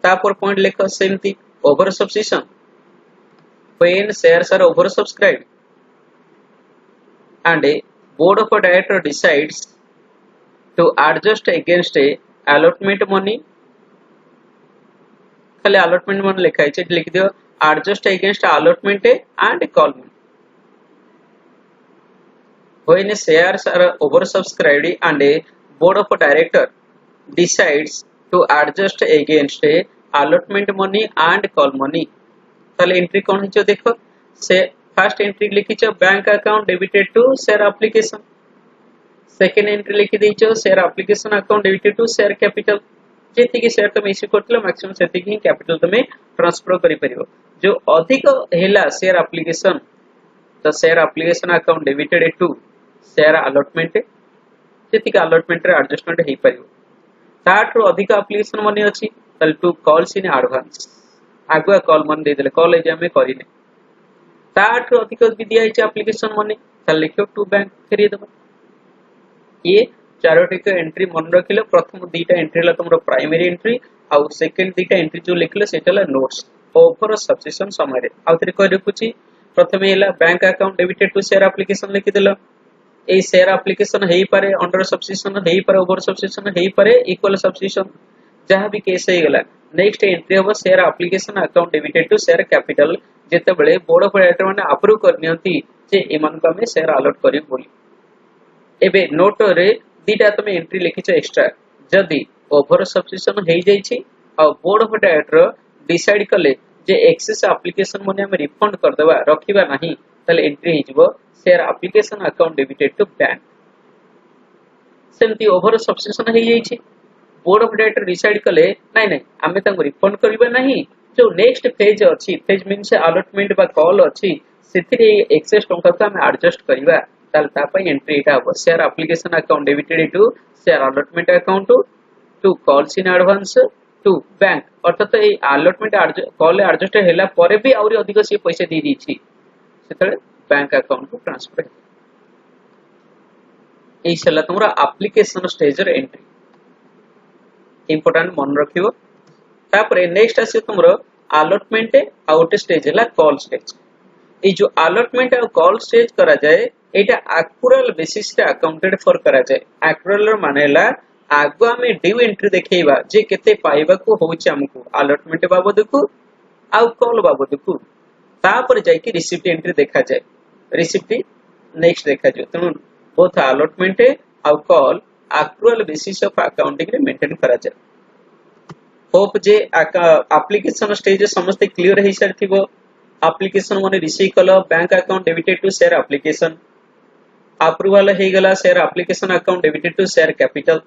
S1: तापर पॉइंट लिखो सेमती over subscription when shares are oversubscribed and a board of director decides to adjust against a allotment money खाली allotment money लिखा है लिख दियो adjust against allotment and call money when shares are oversubscribed and a board of director decides to adjust against a allotment money and call money ताले entry कौन हिचो देखो से फर्स्ट एंट्री लिखिचो bank account debited to share application second entry लिखि देइचो share application account debited to share capital जेति कि शेयर तुम इश्यू करथिलो मैक्सिमम सेति कि कैपिटल तुम ट्रांसफर करि परिबो जो अधिक हेला शेयर एप्लीकेशन तो share application account debited to share allotment जेति कि अलॉटमेंट रे एडजस्टमेंट हे परिबो ताठरो अधिक एप्लीकेशन मनी अछि ताले टू कॉल्स इन एडवांस आगुआ कॉल मन दे देले कॉल एज हमें करिने ताठ अधिक भी दिया है एप्लीकेशन मनी ताल लिखो टू बैंक फेरी दबा ये चारोटी का एंट्री मन रखिलो प्रथम दीटा एंट्री ला तुमरो प्राइमरी एंट्री आ सेकंड दीटा एंट्री जो लिखले सेटला नोट्स ओवर सब्सक्रिप्शन समय रे आ तरी कहि रखुची प्रथमे एला bank account debited to share application लिखि देलो ए शेयर एप्लीकेशन हेई पारे अंडर सब्सक्रिप्शन हेई पारे ओवर सब्सक्रिप्शन हेई पारे इक्वल सब्सक्रिप्शन जहां भी केस हे गेला नेक्स्ट एंट्री हो share application account debited to share capital जेते बेले बोर्ड ऑफ डायरेक्टर माने अप्रूव करनियंती जे एमान को हमें शेयर अलॉट करी बोली एबे नोट रे दीटा तमे एंट्री लिखिछ एक्स्ट्रा जदी ओवर सब्सक्रिप्शन हे जाई छी आ बोर्ड ऑफ डायरेक्टर डिसाइड कले जे एक्सेस एप्लीकेशन माने हम रिफंड कर देबा रखिबा नाही तले एंट्री हे जबो share application account debited to bank सेमती ओवर सब्सक्रिप्शन हे जाई छी बोर्ड ऑफ डायरेक्टर डिसाइड कले नहीं नहीं आमे तांको रिफंड करबा नहीं जो नेक्स्ट फेज अछि फेज मींस अलॉटमेंट बा कॉल अछि सेथिरे एक्सेस टंका को हम एडजस्ट करबा ताल ता पय एंट्री एटा हो share application account debited to share allotment account to calls in advance to bank अर्थात ए अलॉटमेंट कॉल एडजस्ट हैला परे भी आउरी अधिक से पैसा दे दी छी सेतले बैंक अकाउंट को ट्रांसफर ए छला तुमरा एप्लीकेशन स्टेज रे एंट्री इंपोर्टेंट मन रखियो तापरे नेक्स्ट आसे तुमरो अलॉटमेंट आउट स्टेज हला कॉल स्टेज ए जो अलॉटमेंट और कॉल स्टेज करा जाए एटा एक्चुअल बेसिस रे अकाउंटेड फॉर करा जाए एक्चुअल मानेला आगो हमें ड्यू एंट्री देखैबा जे केते पाइबा को होउछ हमको अलॉटमेंट बाबद को आ कॉल बाबद को तापर जाय कि रिसिप्ट एंट्री देखा जाए रिसिप्ट नेक्स्ट देखा जाए तनु बोथ अलॉटमेंट और call actual basis of accounting रे मेंटेन करा जाए होप जे एप्लीकेशन स्टेज समस्त क्लियर हे सरथिबो एप्लीकेशन माने रिसीव कलो bank account debited to share application approval हे गला share application account debited to share capital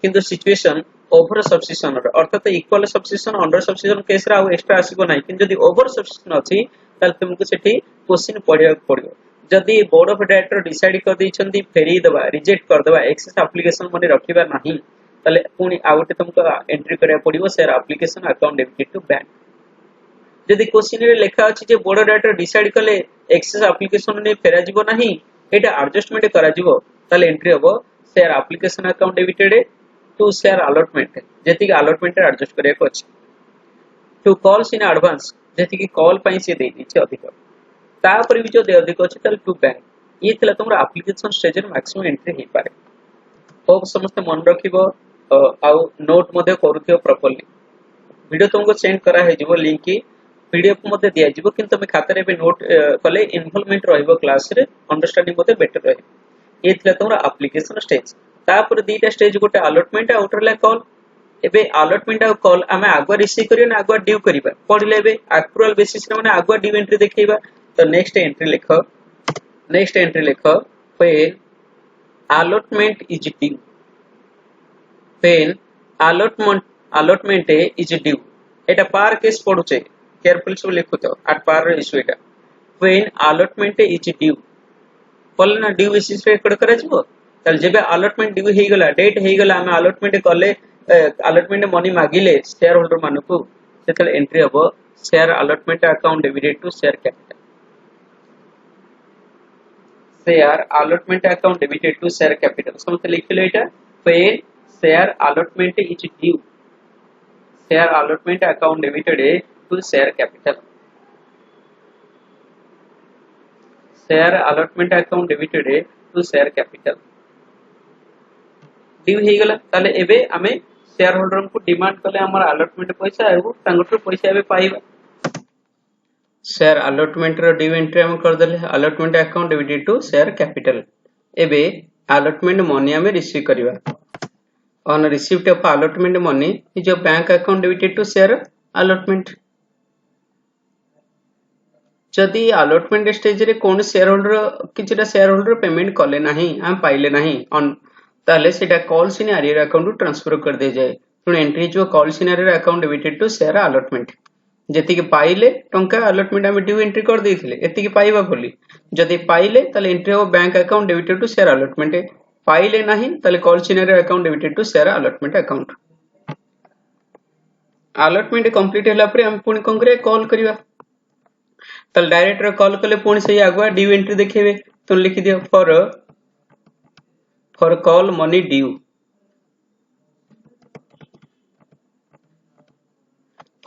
S1: किंतु सिचुएशन ओवर सब्सक्रिप्शन अर्थात equal subscription under subscription case रा एक्स्ट्रा आसीबो नाही किंतु जदी ओवर सब्सक्रिप्शन अछि ताल तुमको सेठी क्वेश्चन पढिया पड़ियो जदी बोर्ड ऑफ डायरेक्टर डिसाइड कर दैछंती फेरी दबा रिजेक्ट कर दबा एक्सेस एप्लीकेशन माने रखिबा नाही ताले पुनी आउट तुमको एंट्री करिया पड़ियो share application account debited to bank जदि क्वेश्चन रे लेखा अछि जे बोर्ड डायरेक्टर डिसाइड कले एक्सेस एप्लिकेशन ने फेरा जिवो नाही एटा एडजस्टमेंट करा जिवो ताले एंट्री हबो share application account debited to share allotment जेति अलॉटमेंट एडजस्ट करिया को अछि टू कॉल्स इन एडवांस जेति कॉल पई से दे दिछ अधिक तापर भी जो दे अधिक अछि ताले टू बैंक ये थिला तुमरा एप्लिकेशन स्टेज रे मैक्सिमम एंट्री हे पारे होप समस्त मन रखिबो आउ नोट मध्ये करूथियो प्रॉपर्ली वीडियो तुमको सेंड करा है जिवो लिंक की पीडीएफ मध्ये दिया जिवो किंतु तमे खाता रे बे नोट कले इन्वॉल्वमेंट रहइबो क्लास रे अंडरस्टैंडिंग मध्ये बेटर रहे ये थिला तुमरा एप्लिकेशन स्टेज तापर दीटा स्टेज गोटे अलॉटमेंट आ उठरला कॉल एबे अलॉटमेंट आ कॉल आमे आगवा रिसीव करियो ना आगवा ड्यू करिबा पढिले एबे एक्चुअल बेसिस रे माने आगवा ड्यू एंट्री देखैबा तो नेक्स्ट एंट्री लिखो when allotment is due when allotment is due Etah par case पढुचे careful सब लिखु तो at par issue Etah when allotment is due बोल ना ड्यू बेसिस रे एकड़ करा जबो तल जेबे allotment ड्यू हे गला डेट हे गला हम allotment कले allotment मनी मागिले शेयर होल्डर मानको सेतल एंट्री हबो share allotment account debited to share capital share allotment account debited to share capital समझते लिखिलो एटा when share allotment is due share allotment account debited to share capital share allotment account debited to share capital due हे गला ताले एबे हमें share holder को demand कले हमर allotment पैसा आबो तांगटो पैसा एबे पाइबा शेयर अलॉटमेंट रो ड्यू एंट्री हम कर देले allotment account debited to share capital एबे अलॉटमेंट मनी हमें रिसीव करिवा on receipt of allotment money is your bank account debited to share allotment जदि अलॉटमेंट स्टेज रे कोन शेयर होल्डर किछटा शेयर होल्डर पेमेंट कले नाही हम पाइले नाही ऑन ताले सेटा कॉल सिनेरियो अकाउंट ट्रांसफर कर दे जाय सुन एंट्री जो call scenario account debited to share allotment जेति के पाइले टंका अलॉटमेंट हम ड्यू एंट्री कर देथिले एति के पाइबा बोली जदि पाइले तले एंट्री हो bank account debited to share allotment पाइले नाही तले call scenario account debited to share allotment account allotment complete होला पर हम पुनी कोन करे कॉल करिवा तले डायरेक्टर कॉल कले पुनी से आगवा ड्यू एंट्री देखेबे तो लिखि दियो for call money due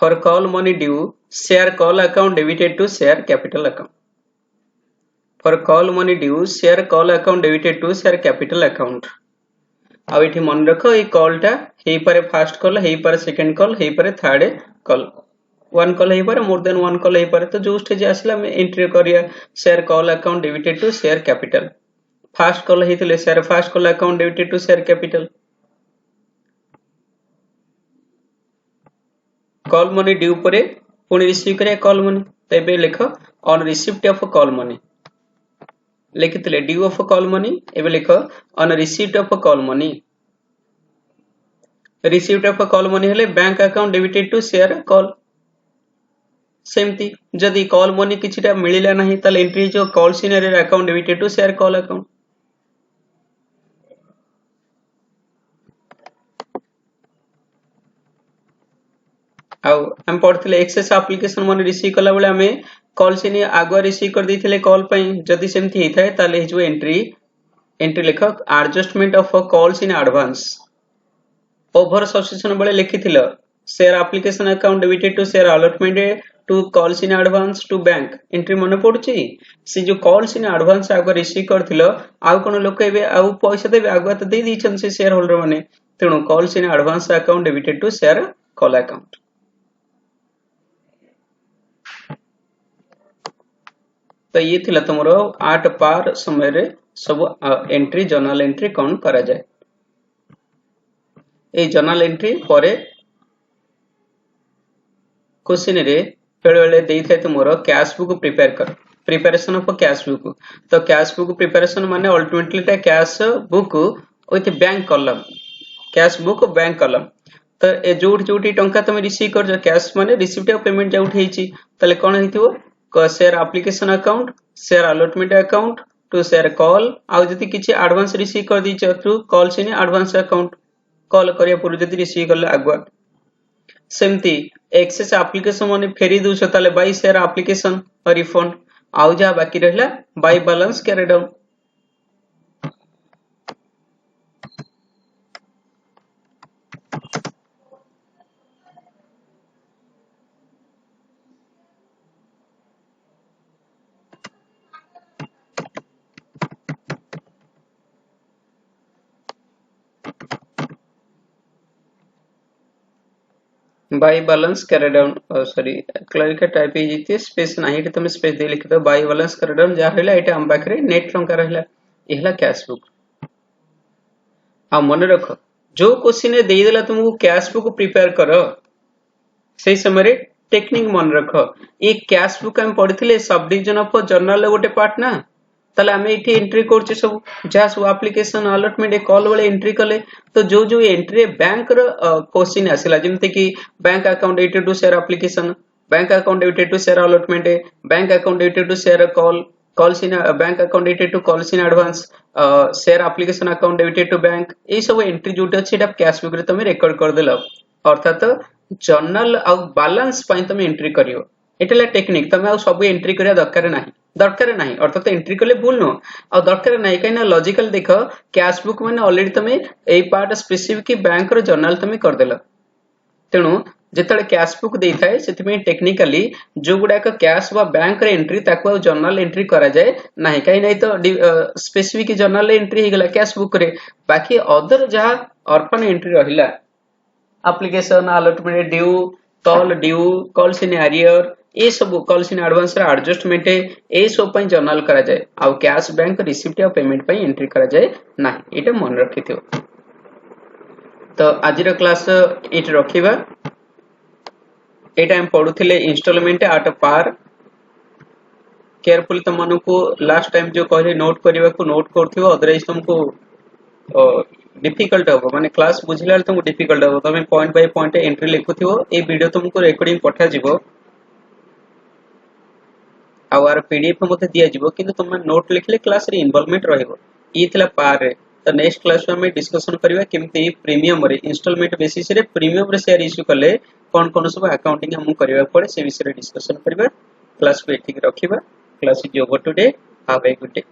S1: for call money due share call account debited to share capital account for call money due share call account debited to share capital account अब इठी मन रखो ए call टा हेई पारे first call हेई पारे second call हेई पारे third call one call हेई पारे मोर देन वन कॉल हेई पारे तो जो स्टेज आसला में एंट्री करिया share call account debited to share capital first call हेतिले share first call account debited to share capital call money due परे पुणी रिसीव करे कॉल मनी तबे लिखो on receipt of call money लिखितले ड्यू ऑफ कॉल मनी एबे लिखो on receipt of call money receipt of call money हेले bank account debited to share call सेमती जदी कॉल मनी किछटा मिलिला नाही तले एंट्री जो call scenario account debited to share call account आउ हम पढ़थिले एक्सेस एप्लीकेशन मन रिसीव कला बेले हमें कॉल सिनी आगवा रिसीव कर दिथिले कॉल पई जदी सेमथि हेथाय ताले जो एंट्री लिखो adjustment of calls in advance over subscription बेले लिखिथिलो share application account debited to share allotment to calls in advance to bank entry मन पड़ुची से जो कॉल्स इन एडवांस आगवा रिसीव करथिलो आउ कोन लोक एबे आउ पैसा देबे आगवा त दे दिछन से शेयर होल्डर माने तेनु calls in advance account debited to share call account तो ये थिला तुमरो 8 पार समय रे सब एंट्री जर्नल एंट्री कौन करा जाए ए जर्नल एंट्री परे क्वेश्चन रे बेले बेले देई थाए तुमरो कैश बुक प्रिपेयर कर प्रिपरेशन ऑफ कैश बुक तो कैश बुक प्रिपरेशन माने अल्टीमेटली टा cash book with bank column cash book bank column तो ए जोटी टंका तुम रिसीव कर कैश माने रिसीप्ट ऑफ पेमेंट जो उठेची तले कोन हेतिबो share application account share allotment account to share call आउ जति किछि एडवांस रिसीव कर दी थ्रू कॉल सिने एडवांस अकाउंट कॉल करिया पूर्व जति रिसीव करले आगवा सेमती एक्सेस एप्लिकेशन माने फेरी दूसो ताले बाय शेयर एप्लिकेशन रिफंड आउ जा बाकी रहला by balance carry down by balance carry down sorry clear type हे जैते स्पेस नाही एटे तुम स्पेस दे लिख दो बाय बैलेंस कैरी डाउन जा रहला एटे हम पाखरे नेट टंका रहला एहला कैश बुक आ मन रख जो क्वेश्चन दे देला तुमको कैश बुक प्रिपेयर करो से समय टेक्निक मन रख ये कैश बुक हम पढ़िथिले सब डिवीजन ऑफ जर्नल गोटे पार्ट ना ताले आमे इठी एंट्री करछे सब जहा सब एप्लीकेशन अलॉटमेंट कॉल वाले एंट्री कले तो जो जो एंट्री बैंक रो क्वेश्चन आसिला जेमते कि bank account dated to share application bank account dated to share allotment bank account dated to share call calls in bank account dated to calls in advance share application account dated to bank ए सब entry Jote अछि एटा cash book रे तमे record कर देलो अर्थात journal आ balance पई तमे एंट्री करियो एटला टेक्निक तमे आ सब एंट्री करिया दरकार नाही अर्थात एंट्री कले भूल न आ दरकार नाही कहिना लॉजिकल देखो कैश बुक माने ऑलरेडी तमे एई पार्ट स्पेसिफिक बैंक रो जर्नल तमे कर देलो तेनु जेतले कैश बुक देई थाए सेति में टेक्निकली जो गुडा का कैश वा बैंक रे एंट्री ताको जर्नल एंट्री करा जाए नाही कहि नाही तो स्पेसिफिक जर्नल एंट्री हे गेला कैश बुक रे बाकी अदर जहा अर्पण एंट्री रहिला application allotment due calls in arrear ए सब कॉल्स इन एडवांस रा एडजस्टमेंट ए सब पई जर्नल करा जाए आ कैश बैंक रिसीप्ट या पेमेंट पई एंट्री करा जाए नाही एटा मन रखिथियो तो आज रो क्लास एट रखिबा एटा हम पढुथिले इंस्टॉलमेंट एट पार केयरफुली तुम को लास्ट टाइम जो कहले नोट करबा को नोट करथिबो अदरवाइज तुमको डिफिकल्ट हो माने क्लास बुझिला तुमको डिफिकल्ट हो तुम पॉइंट बाय पॉइंट एंट्री लिखुथिबो ए वीडियो तुमको रिकॉर्डिंग पठा जिवो आवर पीडीएफ मते दिया जिवो किंतु तुम नोट लिखले क्लास रे इन्वॉल्वमेंट रहइबो ई थिला पार रे तो नेक्स्ट क्लास में हमें डिस्कशन करबा केमते प्रीमियम रे इंस्टॉलमेंट बेसिस रे प्रीमियम रे शेयर इश्यू करले कोन कोन सब अकाउंटिंग हम करबा पड़े से विषय रे डिस्कशन करबा क्लास को एथिक रखिबा class is over today have a good day.